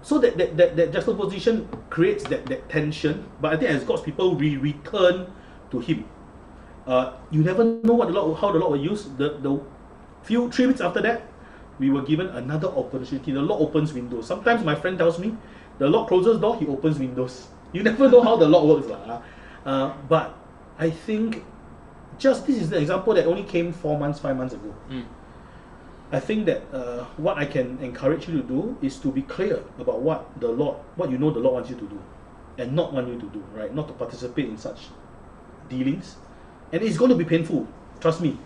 So that juxtaposition creates that tension. But I think as God's people, we return to Him. You never know how the Lord will use. The 3 weeks after that, we were given another opportunity. The Lord opens windows. Sometimes my friend tells me, the Lord closes door, He opens windows. You never know how the Lord works. But I think just this is the example that only came 4 months, 5 months ago. I think that what I can encourage you to do is to be clear about what the Lord wants you to do, and not want you to do, right? Not to participate in such dealings. And it's going to be painful. Trust me.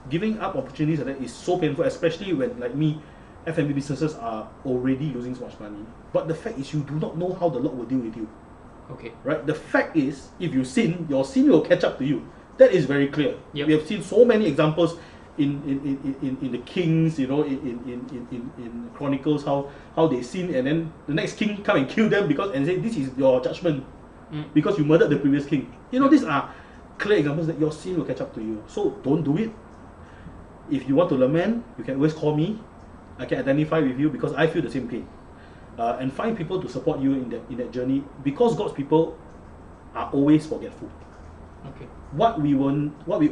Giving up opportunities like that is so painful, especially when, like me, F&B businesses are already losing so much money. But the fact is, you do not know how the Lord will deal with you. Okay. Right? The fact is, if you sin, your sin will catch up to you. That is very clear. Yep. We have seen so many examples in the Kings, in Chronicles, how they sin, and then the next king come and kill them and say, this is your judgment, because you murdered the previous king. These are clear examples that your sin will catch up to you. So don't do it. If you want to lament, you can always call me. I can identify with you, because I feel the same pain. And find people to support you in that journey, because God's people are always forgetful. Okay. What we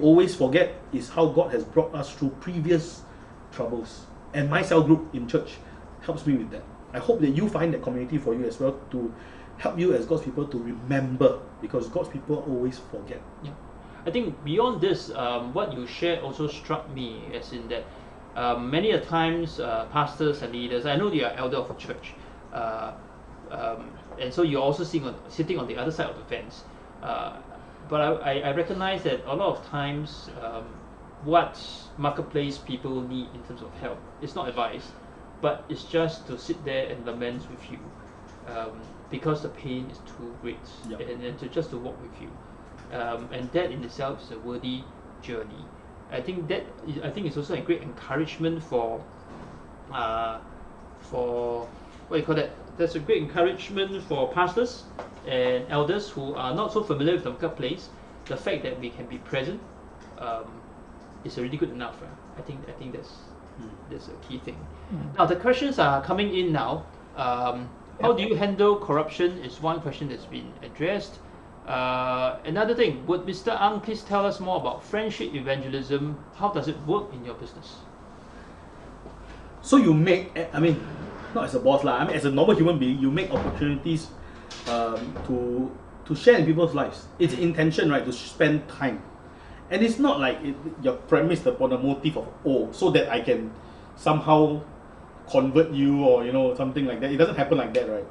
always forget is how God has brought us through previous troubles. And my cell group in church helps me with that. I hope that you find that community for you as well, to help you as God's people to remember, because God's people always forget. Yeah. I think beyond this, what you shared also struck me, as in that many a times pastors and leaders, I know you are elder of a church, and so you're also sitting on the other side of the fence. But I recognize that a lot of times what marketplace people need in terms of help, it's not advice, but it's just to sit there and lament with you, because the pain is too great. Yep. And to walk with you, and that in itself is a worthy journey. I think it's also a great encouragement for what you call that. That's a great encouragement for pastors and elders who are not so familiar with the marketplace. The fact that we can be present is already good enough. I think that's a key thing. Now the questions are coming in now. How do you handle corruption is one question that's been addressed. Another thing, would Mr. Ang please tell us more about friendship evangelism? How does it work in your business? So you make, not as a boss lah, as a normal human being, you make opportunities to share in people's lives. It's intention, right, to spend time. And it's not like you're premised upon a motive of, so that I can somehow convert you, or something like that. It doesn't happen like that, right?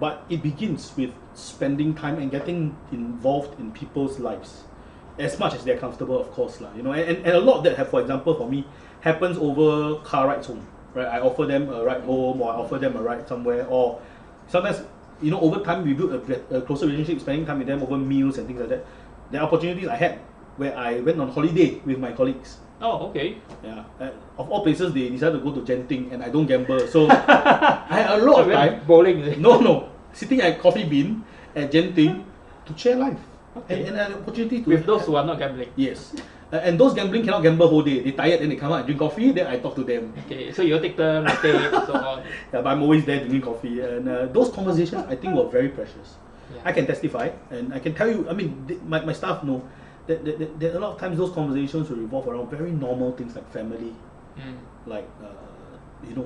But it begins with spending time and getting involved in people's lives as much as they're comfortable, of course lah. And a lot of that, for example, for me, happens over car rides home, right? I offer them a ride home, or I offer them a ride somewhere, or sometimes over time we build a closer relationship, spending time with them over meals and things like that. There are opportunities I had where I went on holiday with my colleagues. Oh, okay. Yeah. Of all places, they decided to go to Genting, and I don't gamble, so I had a lot of time. Bowling, is it? No. Sitting at Coffee Bean at Genting to share life. Okay. And an opportunity to with those who are not gambling. Yes. And those gambling cannot gamble whole day. They tired, then they come out and drink coffee. Then I talk to them. Okay, so you take the latte and so on. Yeah, but I'm always there drinking coffee, and those conversations I think were very precious. Yeah. I can testify, and I can tell you. I mean, my staff know that a lot of times those conversations will revolve around very normal things like family, like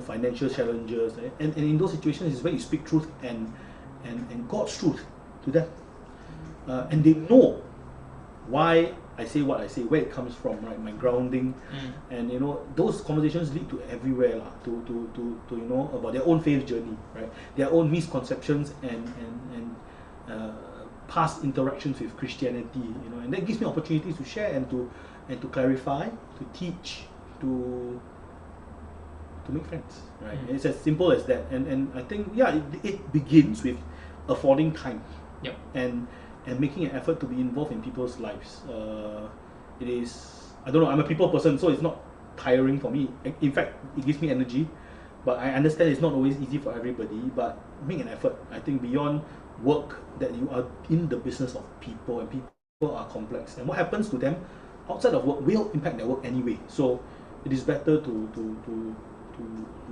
financial challenges, and in those situations is where you speak truth and God's truth to them, and they know why I say what I say, where it comes from, right? My grounding, and those conversations lead to everywhere lah, to about their own faith journey, right? Their own misconceptions and past interactions with Christianity, and that gives me opportunities to share and to clarify, to teach, to make friends, right? It's as simple as that, and I think it begins with affording time, and making an effort to be involved in people's lives. It is, I don't know, I'm a people person, so it's not tiring for me. In fact, it gives me energy, but I understand it's not always easy for everybody, but make an effort. I think beyond work, that you are in the business of people, and people are complex, and what happens to them outside of work will impact their work anyway. So it is better to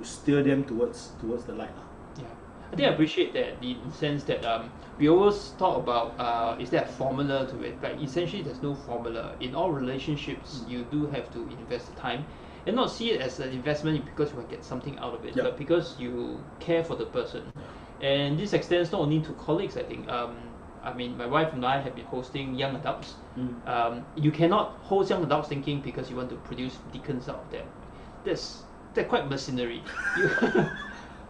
steer them towards the light. Yeah, I think I appreciate that in the sense that we always talk about is there a formula to it, but essentially there's no formula. In all relationships, you do have to invest the time and not see it as an investment because you will get something out of it, but because you care for the person. And this extends not only to colleagues, I think. I mean, my wife and I have been hosting young adults. You cannot host young adults thinking because you want to produce deacons out of them. They're quite mercenary.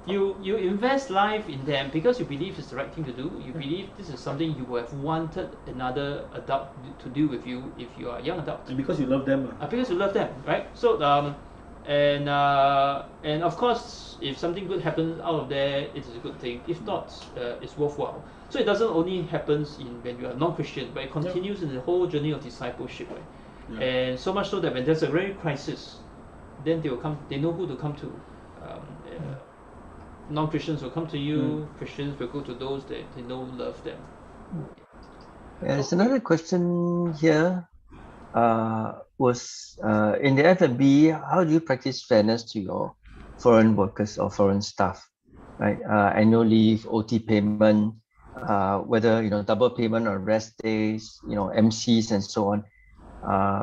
You invest life in them because you believe it's the right thing to do. You believe this is something you would have wanted another adult to do with you if you are a young adult. And because you love them. Because you love them, right? So and of course, if something good happens out of there, it is a good thing. If not, it's worthwhile. So it doesn't only happens when you are non-Christian, but it continues in the whole journey of discipleship, right? And so much so that when there's a great crisis, then they will come. They know who to come to. Non-Christians will come to you. Christians will go to those that they know love them. There's another question here. Was in the F&B, how do you practice fairness to your foreign workers or foreign staff, right? Annual leave, OT payment, whether double payment on rest days, MCs and so on,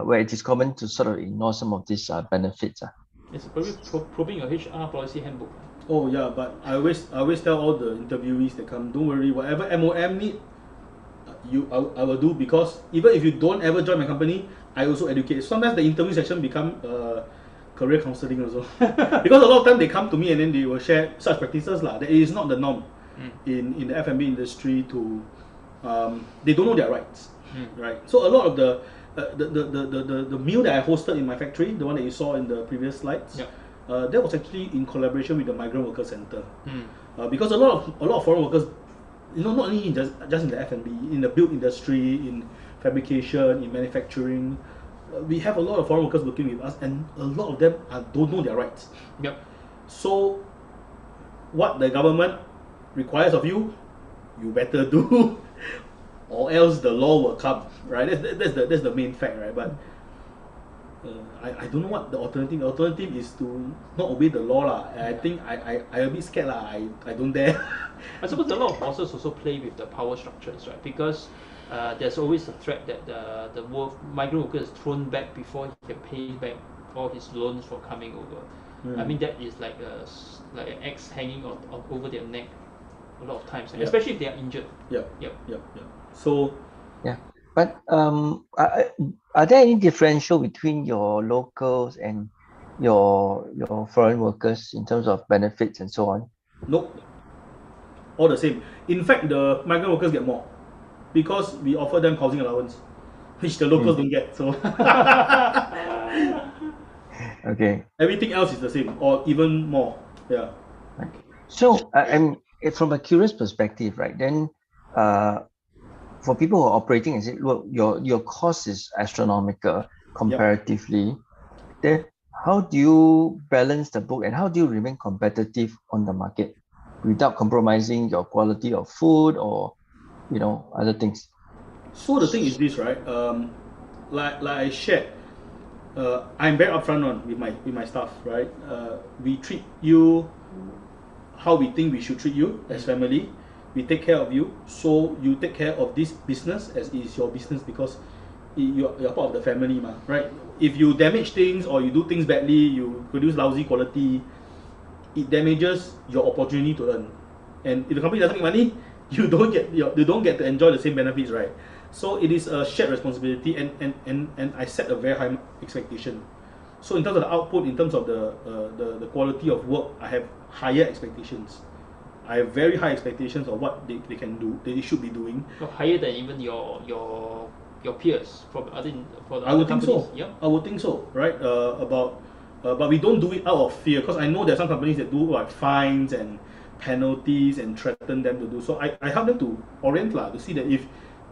where it is common to sort of ignore some of these benefits. It's probably probing your HR policy handbook. Oh yeah, but I always tell all the interviewees that come, don't worry, whatever MOM need, I will do, because even if you don't ever join my company, I also educate. Sometimes the interview session become career counseling also, because a lot of time they come to me and then they will share such practices lah. That is not the norm in the F&B industry to they don't know their rights, right? So a lot of the meal that I hosted in my factory, the one that you saw in the previous slides, that was actually in collaboration with the Migrant Worker Center, because a lot of foreign workers, not only just in the F&B, in the build industry, in fabrication, in manufacturing, we have a lot of foreign workers working with us, and a lot of them don't know their rights. So what the government requires of you, you better do, or else the law will come, right? That's the main fact, right? But I don't know what the alternative. The alternative is to not obey the law lah. I think I a bit scared lah. I don't dare. I suppose a lot of bosses also play with the power structures, right? Because there's always a threat that the migrant worker is thrown back before he can pay back all his loans for coming over. I mean, that is like an axe hanging over their neck a lot of times, especially if they are injured. So but are there any differential between your locals and your foreign workers in terms of benefits and so on? Nope, all the same. In fact, the migrant workers get more because we offer them housing allowance, which the locals don't get. So okay, everything else is the same or even more. So from a curious perspective, right? Then for people who are operating, is it, look, your cost is astronomical comparatively. Then how do you balance the book and how do you remain competitive on the market without compromising your quality of food or other things? So the thing is this, right? Like I shared, I'm very upfront on with my staff, right? We treat you how we think we should treat you as family. We take care of you, so you take care of this business as it is your business because you're part of the family, right? If you damage things or you do things badly, you produce lousy quality, it damages your opportunity to earn. And if the company doesn't make money, you don't get to enjoy the same benefits, right? So it is a shared responsibility, and I set a very high expectation. So in terms of the output, in terms of the quality of work, I have higher expectations. I have very high expectations of what they can do, they should be doing. So higher than even your peers from other for the I other would think companies. so. Yeah. I would think so, right? But we don't do it out of fear because I know there are some companies that do like fines and penalties and threaten them to do so. I help them to orient to see that if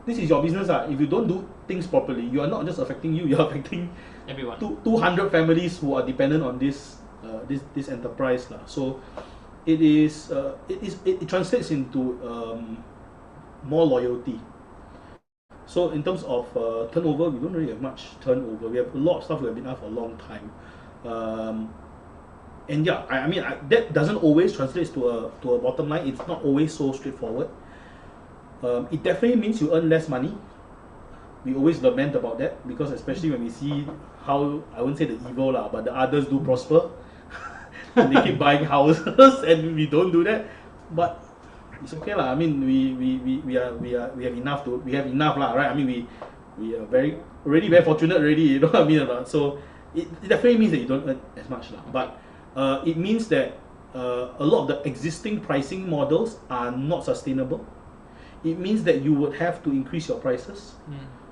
this is your business, if you don't do things properly, you are not just affecting you, you are affecting Everyone. 200 families who are dependent on this enterprise. So it translates into more loyalty. So in terms of turnover, we don't really have much turnover. We have a lot of stuff we have been out for a long time. And yeah, I mean that doesn't always translate to a bottom line. It's not always so straightforward. It definitely means you earn less money. We always lament about that because especially when we see how, I wouldn't say the evil but the others do prosper and they keep buying houses and we don't do that. But it's okay I mean we have enough right? I mean we are already very fortunate already, you know what I mean so it definitely means that you don't earn as much but it means that a lot of the existing pricing models are not sustainable. It means that you would have to increase your prices,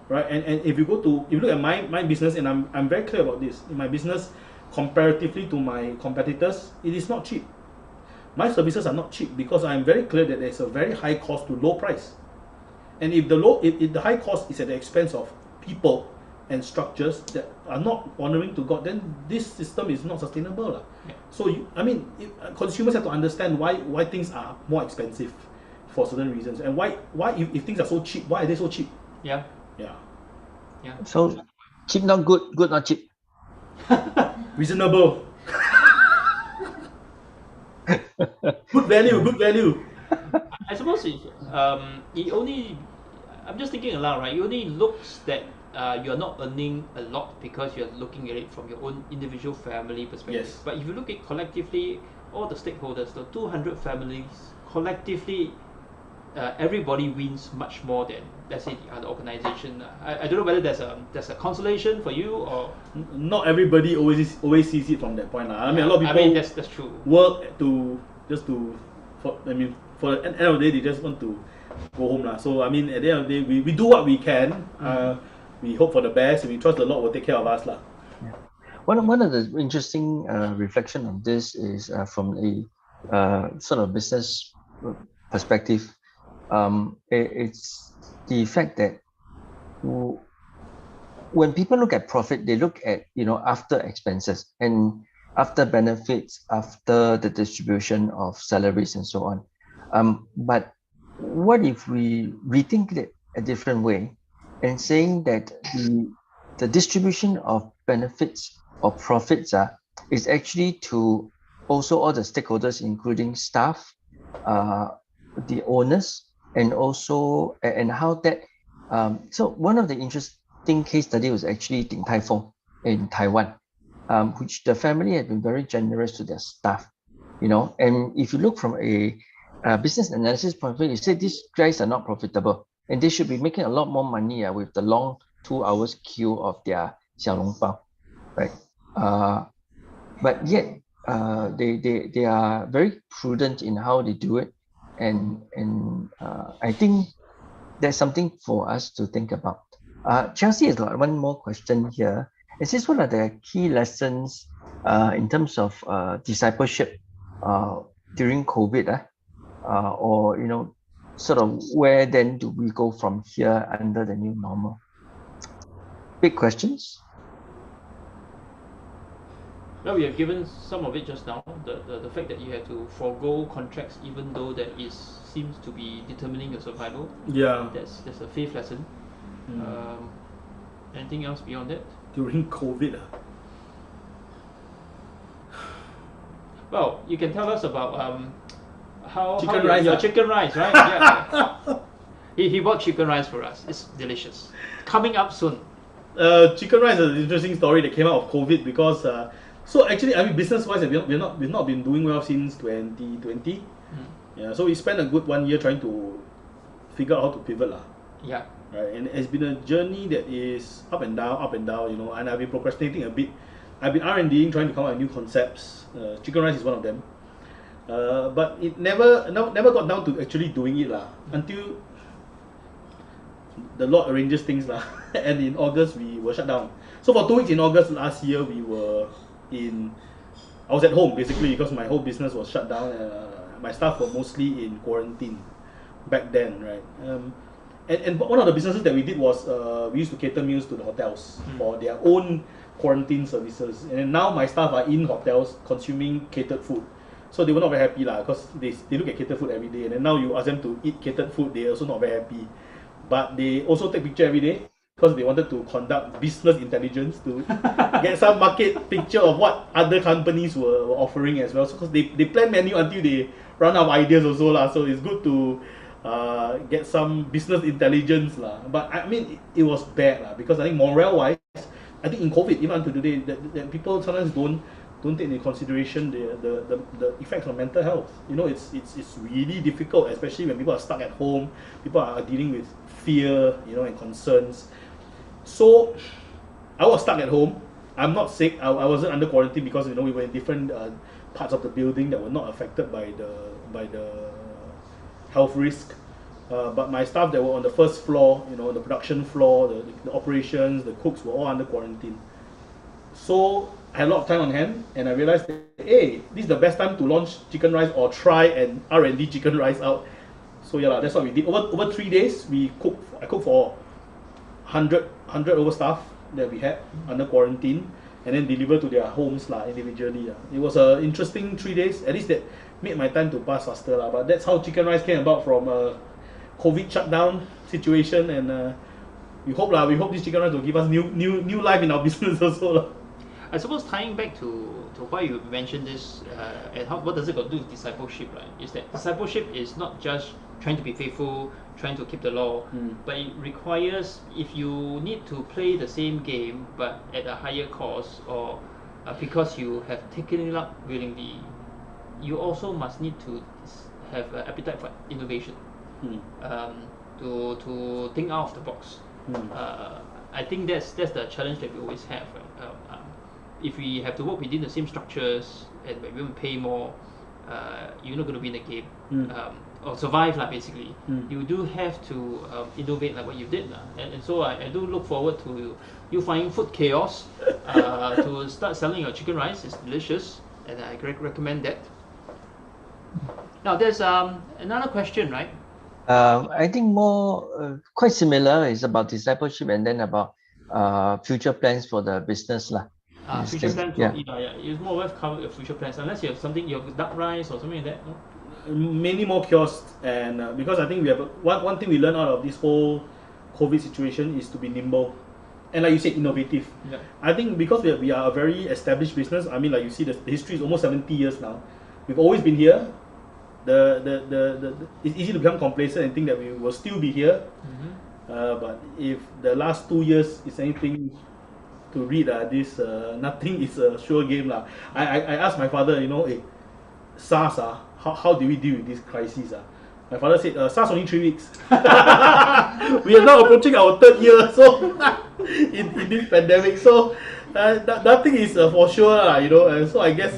right? And if you look at my business, and I'm very clear about this, in my business comparatively to my competitors, it is not cheap. My services are not cheap because I'm very clear that there's a very high cost to low price. And if the high cost is at the expense of people and structures that are not honoring to God, then this system is not sustainable. Yeah. So consumers have to understand why things are more expensive for certain reasons, and why if things are so cheap, why are they so cheap? Yeah. Yeah. Yeah. So cheap not good, good not cheap. Reasonable. Good value. I suppose it only. I'm just thinking aloud, right? It only looks that you're not earning a lot because you're looking at it from your own individual family perspective. Yes. But if you look at collectively, all the stakeholders, the 200 families collectively, everybody wins much more than, let's say, the other organization. I don't know whether there's a consolation for you or. Not everybody always sees it from that point. I mean, a lot of people. I mean, that's true. Work for the end of the day, they just want to go home. So I mean, at the end of the day, we do what we can. We hope for the best, and we trust the Lord will take care of us. Yeah. One of the interesting reflection of this is from a sort of business perspective. It's the fact that when people look at profit, they look at after expenses and after benefits, after the distribution of salaries and so on. But what if we rethink it a different way and saying that the distribution of benefits or profits is actually to also all the stakeholders, including staff, the owners, and also and how that. So one of the interesting case study was actually Din Tai Fung in Taiwan, which the family had been very generous to their staff, and if you look from a business analysis point of view, you say these guys are not profitable and they should be making a lot more money with the long 2 hours queue of their xiao long bao, right? But yet they are very prudent in how they do it, and I think that's something for us to think about. Chelsea has got one more question here. It says, what are the key lessons in terms of discipleship during COVID? Or sort of where then do we go from here under the new normal? Big questions. Well, we have given some of it just now. The fact that you have to forego contracts even though that seems to be determining your survival. Yeah. That's a fifth lesson. Anything else beyond that? during COVID. Well, you can tell us about how Chicken rice, your ah. chicken rice, right? Yeah. He bought chicken rice for us. It's delicious. Coming up soon. Chicken rice is an interesting story that came out of COVID because so actually, I mean, business wise, we've not been doing well since 2020. Yeah, so we spent a good 1 year trying to figure out how to pivot lah. Yeah. Right, and it's been a journey that is up and down, you know. And I've been procrastinating a bit. I've been R&Ding, trying to come up with new concepts. Chicken rice is one of them. But it never got down to actually doing it lah until the Lord arranges things lah. And in August we were shut down. So for 2 weeks in August last year I was at home basically because my whole business was shut down. My staff were mostly in quarantine back then, right? And one of the businesses that we did was we used to cater meals to the hotels for their own quarantine services. And now my staff are in hotels consuming catered food. So they were not very happy lah because they look at catered food every day. And then now you ask them to eat catered food, they're also not very happy. But they also take picture every day because they wanted to conduct business intelligence to get some market picture of what other companies were offering as well. So because they plan menu until they run out of ideas also lah. So it's good to get some business intelligence lah. But I mean it was bad lah because I think morale wise, I think in COVID even until today that people sometimes don't take into consideration the effects on mental health. You know, it's really difficult, especially when people are stuck at home. People are dealing with fear, you know, and concerns. So I was stuck at home. I'm not sick. I wasn't under quarantine because, you know, we were in different parts of the building that were not affected by the health risk. But my staff that were on the first floor, you know, the production floor, the operations, the cooks were all under quarantine. So I had a lot of time on hand, and I realized that, hey, this is the best time to launch chicken rice or try an R&D chicken rice out. So yeah, that's what we did. Over 3 days, I cooked for 100 over staff that we had under quarantine, and then deliver to their homes individually. It was an interesting 3 days. At least that made my time to pass faster. But that's how chicken rice came about from a COVID shutdown situation, and we hope this chicken rice will give us new life in our business also. I suppose tying back to why you mentioned this and what does it got to do with discipleship, right? Is that discipleship is not just trying to be faithful, trying to keep the law, but it requires, if you need to play the same game but at a higher cost, or because you have taken it up willingly, you also must need to have an appetite for innovation, to think out of the box. I think that's the challenge that we always have. If we have to work within the same structures and we want to pay more, you're not going to win the game or survive basically. You do have to innovate like what you did and so I do look forward to you finding food chaos to start selling your chicken rice. It's delicious and I recommend that. Now there's another question, right? I think more quite similar is about discipleship and then about future plans for the business lah. Future plans for it's more worth cover your future plans unless you have something, you have duck rice or something like that. No? Many more kiosks, and because I think we have one thing we learned out of this whole COVID situation is to be nimble, and like you said, innovative. Yeah. I think because we are a very established business. I mean, like you see, the history is almost 70 years now. We've always been here. It's easy to become complacent and think that we will still be here. But if the last 2 years is anything to read, nothing is a sure game lah. I asked my father, you know, hey, SARS how do we deal with this crisis? My father said, SARS only 3 weeks. We are now approaching our 3rd year, so in this pandemic. So nothing is for sure, you know. So I guess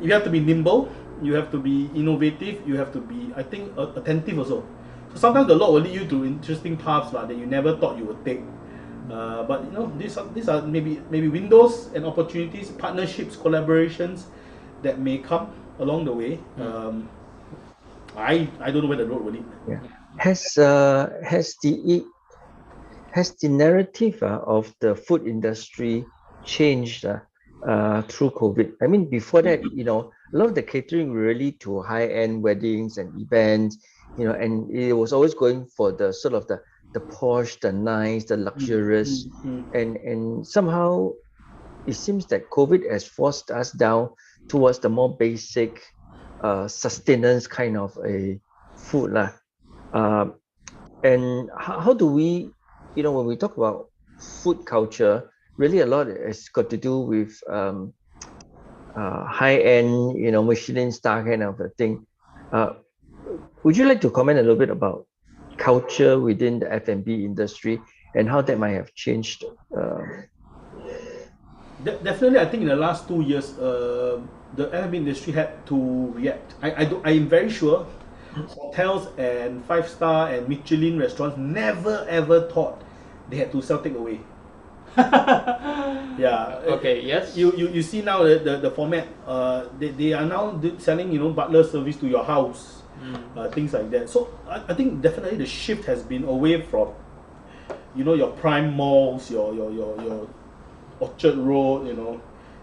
you have to be nimble, you have to be innovative, you have to be, I think, attentive also. So sometimes the Lord will lead you to interesting paths that you never thought you would take. But you know, these are maybe windows and opportunities, partnerships, collaborations that may come along the way. I don't know where the road will lead. Yeah. Has the narrative of the food industry changed through COVID? I mean, before that, you know, a lot of the catering really to high-end weddings and events, you know, and it was always going for the sort of the the posh, the nice, the luxurious, and somehow it seems that COVID has forced us down towards the more basic sustenance kind of a food lah. And how do we, when we talk about food culture, really a lot has got to do with high-end, Michelin star kind of a thing. Would you like to comment a little bit about culture within the F&B industry and how that might have changed? Definitely, I think in the last 2 years, the F&B industry had to react. I am very sure hotels and 5-star and Michelin restaurants never ever thought they had to sell takeaway. Yeah. Okay. Yes. You see now the format. They are now selling butler service to your house, things like that. So I think definitely the shift has been away from your prime malls, your Orchard Road.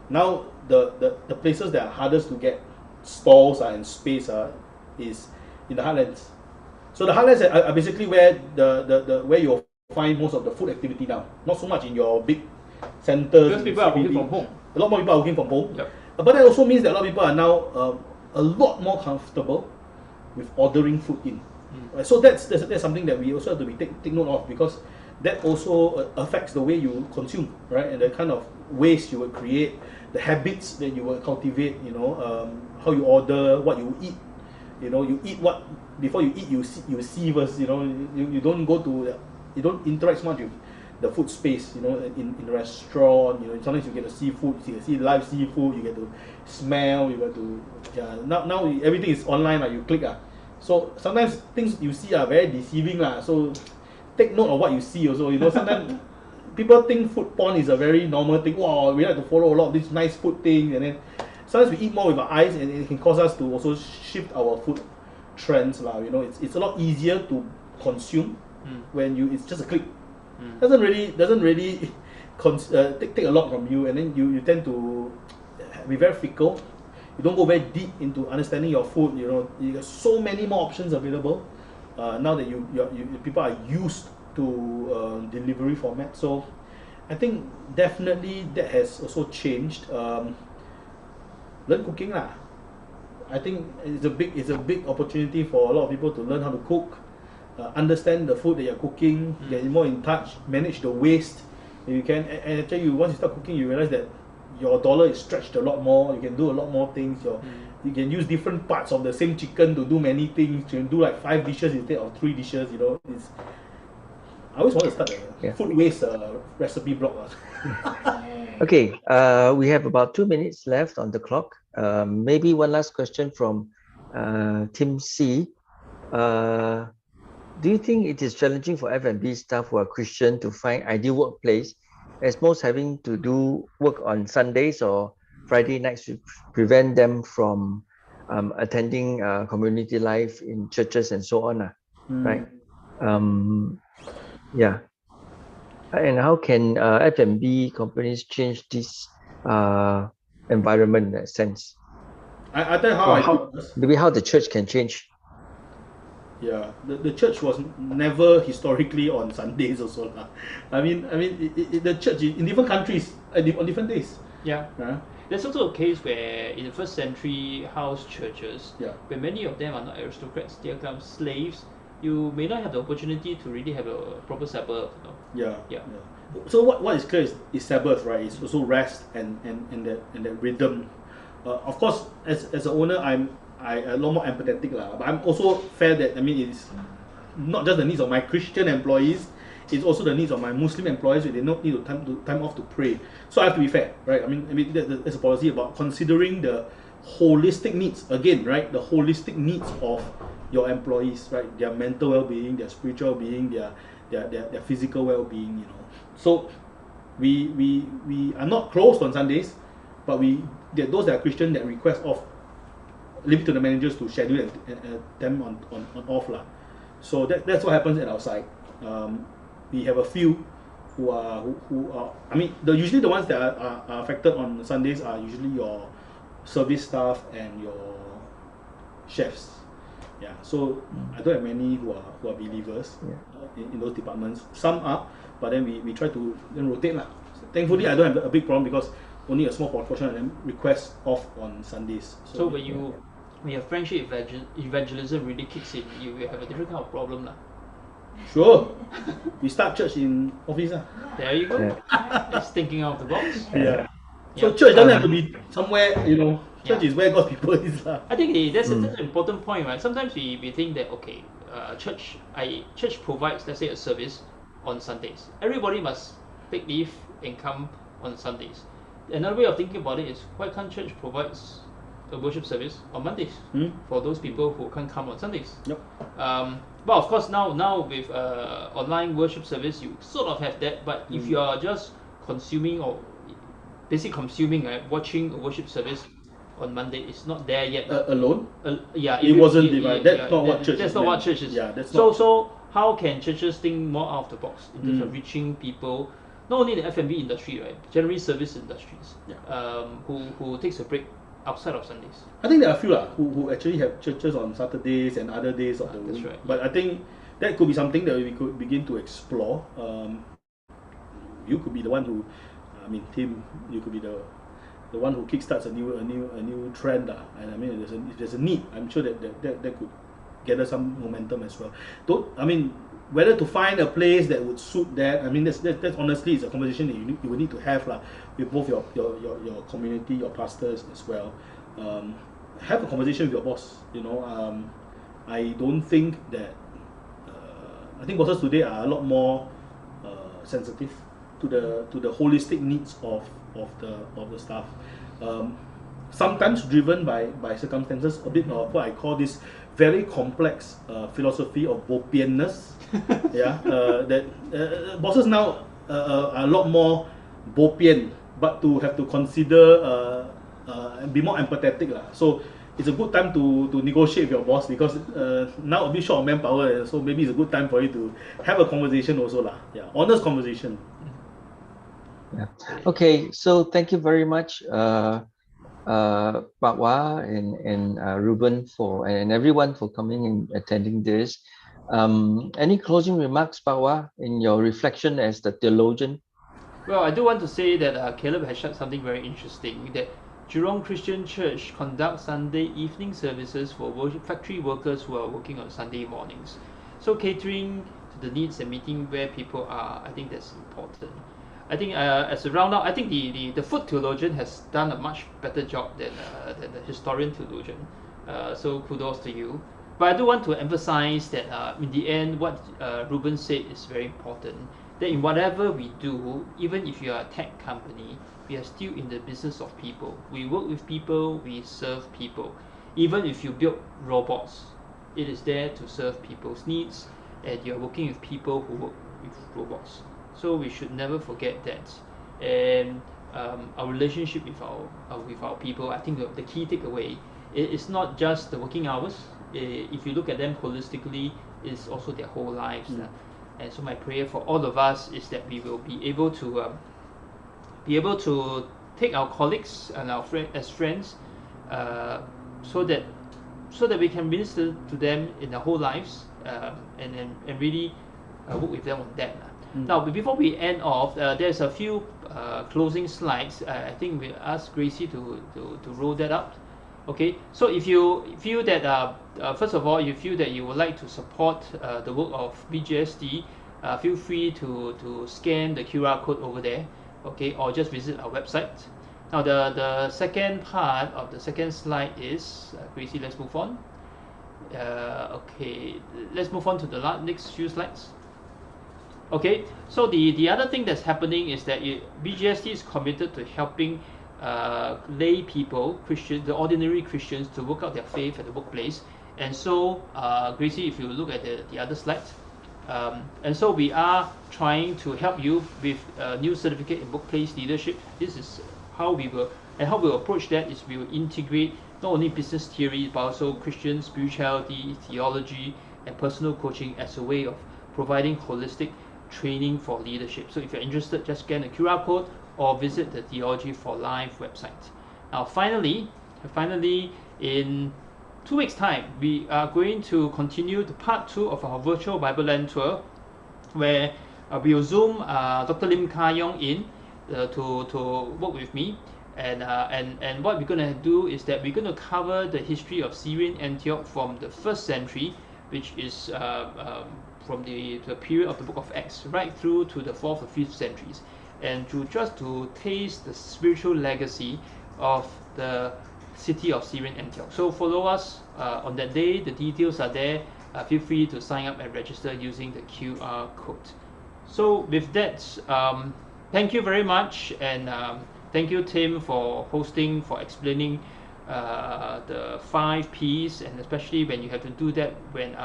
Now the places that are hardest to get stalls and space is in the heartlands. So the heartlands are basically where where you'll find most of the food activity now. Not so much in your big centers. Because people are working from home. A lot more people are working from home. Yep. But that also means that a lot of people are now a lot more comfortable with ordering food in. Right? So that's something that we also have to take note of, because that also affects the way you consume, right? And the kind of waste you will create, the habits that you will cultivate, how you order, what you eat. You eat what before you eat. You see first. You don't go to you don't interact so much with the food space. In the restaurant. Sometimes you get the seafood. You see live seafood. You get to smell. You get to now everything is online. You click. So sometimes things you see are very deceiving. So take note of what you see also. Sometimes people think food porn is a very normal thing. Wow, we like to follow a lot of these nice food things, and then sometimes we eat more with our eyes, and it can cause us to also shift our food trends. It's a lot easier to consume when it's just a click. Doesn't really take a lot from you, and then you tend to be very fickle. You don't go very deep into understanding your food. You got so many more options available now that people are used to delivery format. So I think definitely that has also changed. Learn cooking lah. I think it's a big opportunity for a lot of people to learn how to cook, understand the food that you're cooking, get more in touch, manage the waste. You can, and I tell you, once you start cooking, you realize that your dollar is stretched a lot more. You can do a lot more things. You can use different parts of the same chicken to do many things. You can do like 5 dishes instead of 3 dishes. I always want to start a food waste recipe blog. Okay, we have about 2 minutes left on the clock. Maybe one last question from Tim C. Do you think it is challenging for F&B staff who are Christian to find ideal workplace, as most having to do work on Sundays or Friday nights to prevent them from attending community life in churches and so on, right? Yeah. And how can F&B companies change this environment in that sense? I tell you maybe how the church can change. Yeah, the church was never historically on Sundays also. I mean, the church in different countries on different days. Yeah. There's also a case where in the first century house churches, where many of them are not aristocrats, they are kind of slaves. You may not have the opportunity to really have a proper Sabbath. Yeah. So what is clear is Sabbath, right? It's also rest and that rhythm. Of course, as an owner, I'm a lot more empathetic lah. But I'm also fair that it's not just the needs of my Christian employees, it's also the needs of my Muslim employees. They don't need time off to pray. So I have to be fair, right? There's a policy about considering the holistic needs again, right? The holistic needs of your employees, right? Their mental well-being, their spiritual being, their physical well-being. So we are not closed on Sundays, but those that are Christian that request off, leave it to the managers to schedule them on off lah. So that's what happens at our side. We have a few who are usually the ones that are affected on Sundays are usually your service staff and your chefs. Yeah, so I don't have many who are believers in those departments. Some are, but then we try to then rotate lah. So thankfully, I don't have a big problem because only a small proportion of them request off on Sundays. So when your friendship evangelism really kicks in, you will have a different kind of problem lah. Sure, we start church in office lah. There you go. It's thinking out of the box. Yeah. So Yeah. church doesn't have to be somewhere, church is where God's people is lah. I think that's an important point, right? Sometimes we think that okay, church provides, let's say, a service on Sundays. Everybody must take leave and come on Sundays. Another way of thinking about it is why can't church provides a worship service on Mondays for those people who can't come on Sundays? Yep. But of course now with online worship service, you sort of have that. But if you are just consuming or basically consuming, watching a worship service on Monday, it's not there yet. Alone? Yeah, It wasn't divided. That's not what church That's is not meant. what church is. Yeah, that's so not. so how can churches think more out of the box in terms of reaching people, not only the F&B industry, right? Generally service industries. Who takes a break outside of Sundays. I think there are a few who actually have churches on Saturdays and other days of the week. That's right. But I think that could be something that we could begin to explore. You could be the one who, Tim, you could be the one who kickstarts a new trend lah. And I mean, if there's a need, I'm sure that could gather some momentum as well. Whether to find a place that would suit that, that's honestly is a conversation that you would need to have lah with both your community, your pastors as well. Have a conversation with your boss. I don't think that. I think bosses today are a lot more sensitive to the holistic needs of the staff. Sometimes driven by circumstances, a bit of what I call this very complex philosophy of bopianness. That bosses now are a lot more bopian, but to have to consider and be more empathetic lah. So it's a good time to negotiate with your boss because now a bit short of manpower, so maybe it's a good time for you to have a conversation also lah. Yeah, honest conversation. Yeah. Okay. So thank you very much, Pak Wah and Ruben and everyone for coming and attending this. Any closing remarks, Pak Wah, in your reflection as the theologian? Well, I do want to say that Caleb has shared something very interesting, that Jurong Christian Church conducts Sunday evening services for factory workers who are working on Sunday mornings. So catering to the needs and meeting where people are, I think that's important. I think as a roundup, I think the food theologian has done a much better job than the historian theologian. So kudos to you. But I do want to emphasize that in the end, what Ruben said is very important. That in whatever we do, even if you are a tech company, we are still in the business of people. We work with people, we serve people. Even if you build robots, it is there to serve people's needs, and you're working with people who work with robots. So we should never forget that. And our relationship with our people, I think the key takeaway is not just the working hours. If you look at them holistically, it's also their whole lives. And so my prayer for all of us is that we will be able to take our colleagues and our friends, so that we can minister to them in their whole lives, and really work with them on that. Now, before we end off, there's a few closing slides. I think we ask Gracie to roll that up. Okay, so if you feel that first of all, you feel that you would like to support the work of BGSD, feel free to scan the QR code over there, okay, or just visit our website. Now the second part of the second slide is Gracie. Let's move on. Okay, let's move on to the next few slides. Okay, so the other thing that's happening is that BGSD is committed to helping lay people, Christians, the ordinary Christians, to work out their faith at the workplace. And so, Gracie, if you look at the other slides, and so we are trying to help you with a new certificate in workplace leadership. This is how we will approach that. Is we will integrate not only business theory but also Christian spirituality, theology, and personal coaching as a way of providing holistic training for leadership. So if you're interested, just scan the QR code or visit the Theology for Life website. Now finally, in 2 weeks' time, we are going to continue the part 2 of our virtual Bible Land tour, where we will Zoom Dr. Lim Ka Yong in to work with me. And what we're going to do is that we're going to cover the history of Syrian Antioch from the 1st century, which is from the period of the book of Acts right through to the 4th or 5th centuries, and to taste the spiritual legacy of the city of Syrian Antioch. So follow us on that day. The details are there. Feel free to sign up and register using the QR code. So with that, thank you very much, and thank you, Tim, for hosting, for explaining the 5 Ps, and especially when you have to do that when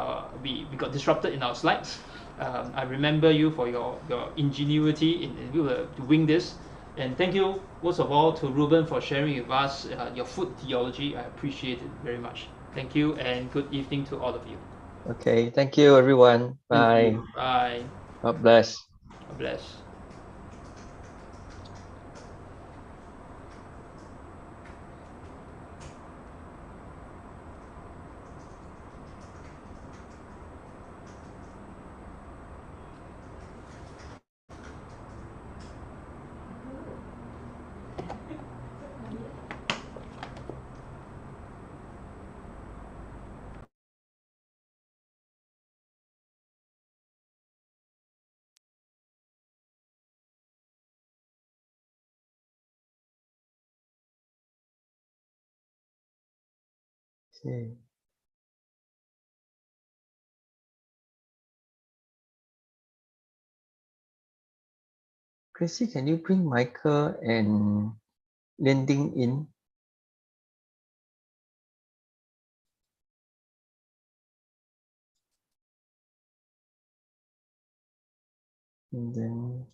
we got disrupted in our slides. I remember you for your ingenuity in doing this. And thank you most of all to Ruben for sharing with us your food theology. I appreciate it very much. Thank you, and good evening to all of you. Okay, thank you everyone. Thank Bye. you. Bye. God bless. God bless. Okay. Chrissy, can you bring Michael and Lending in? And then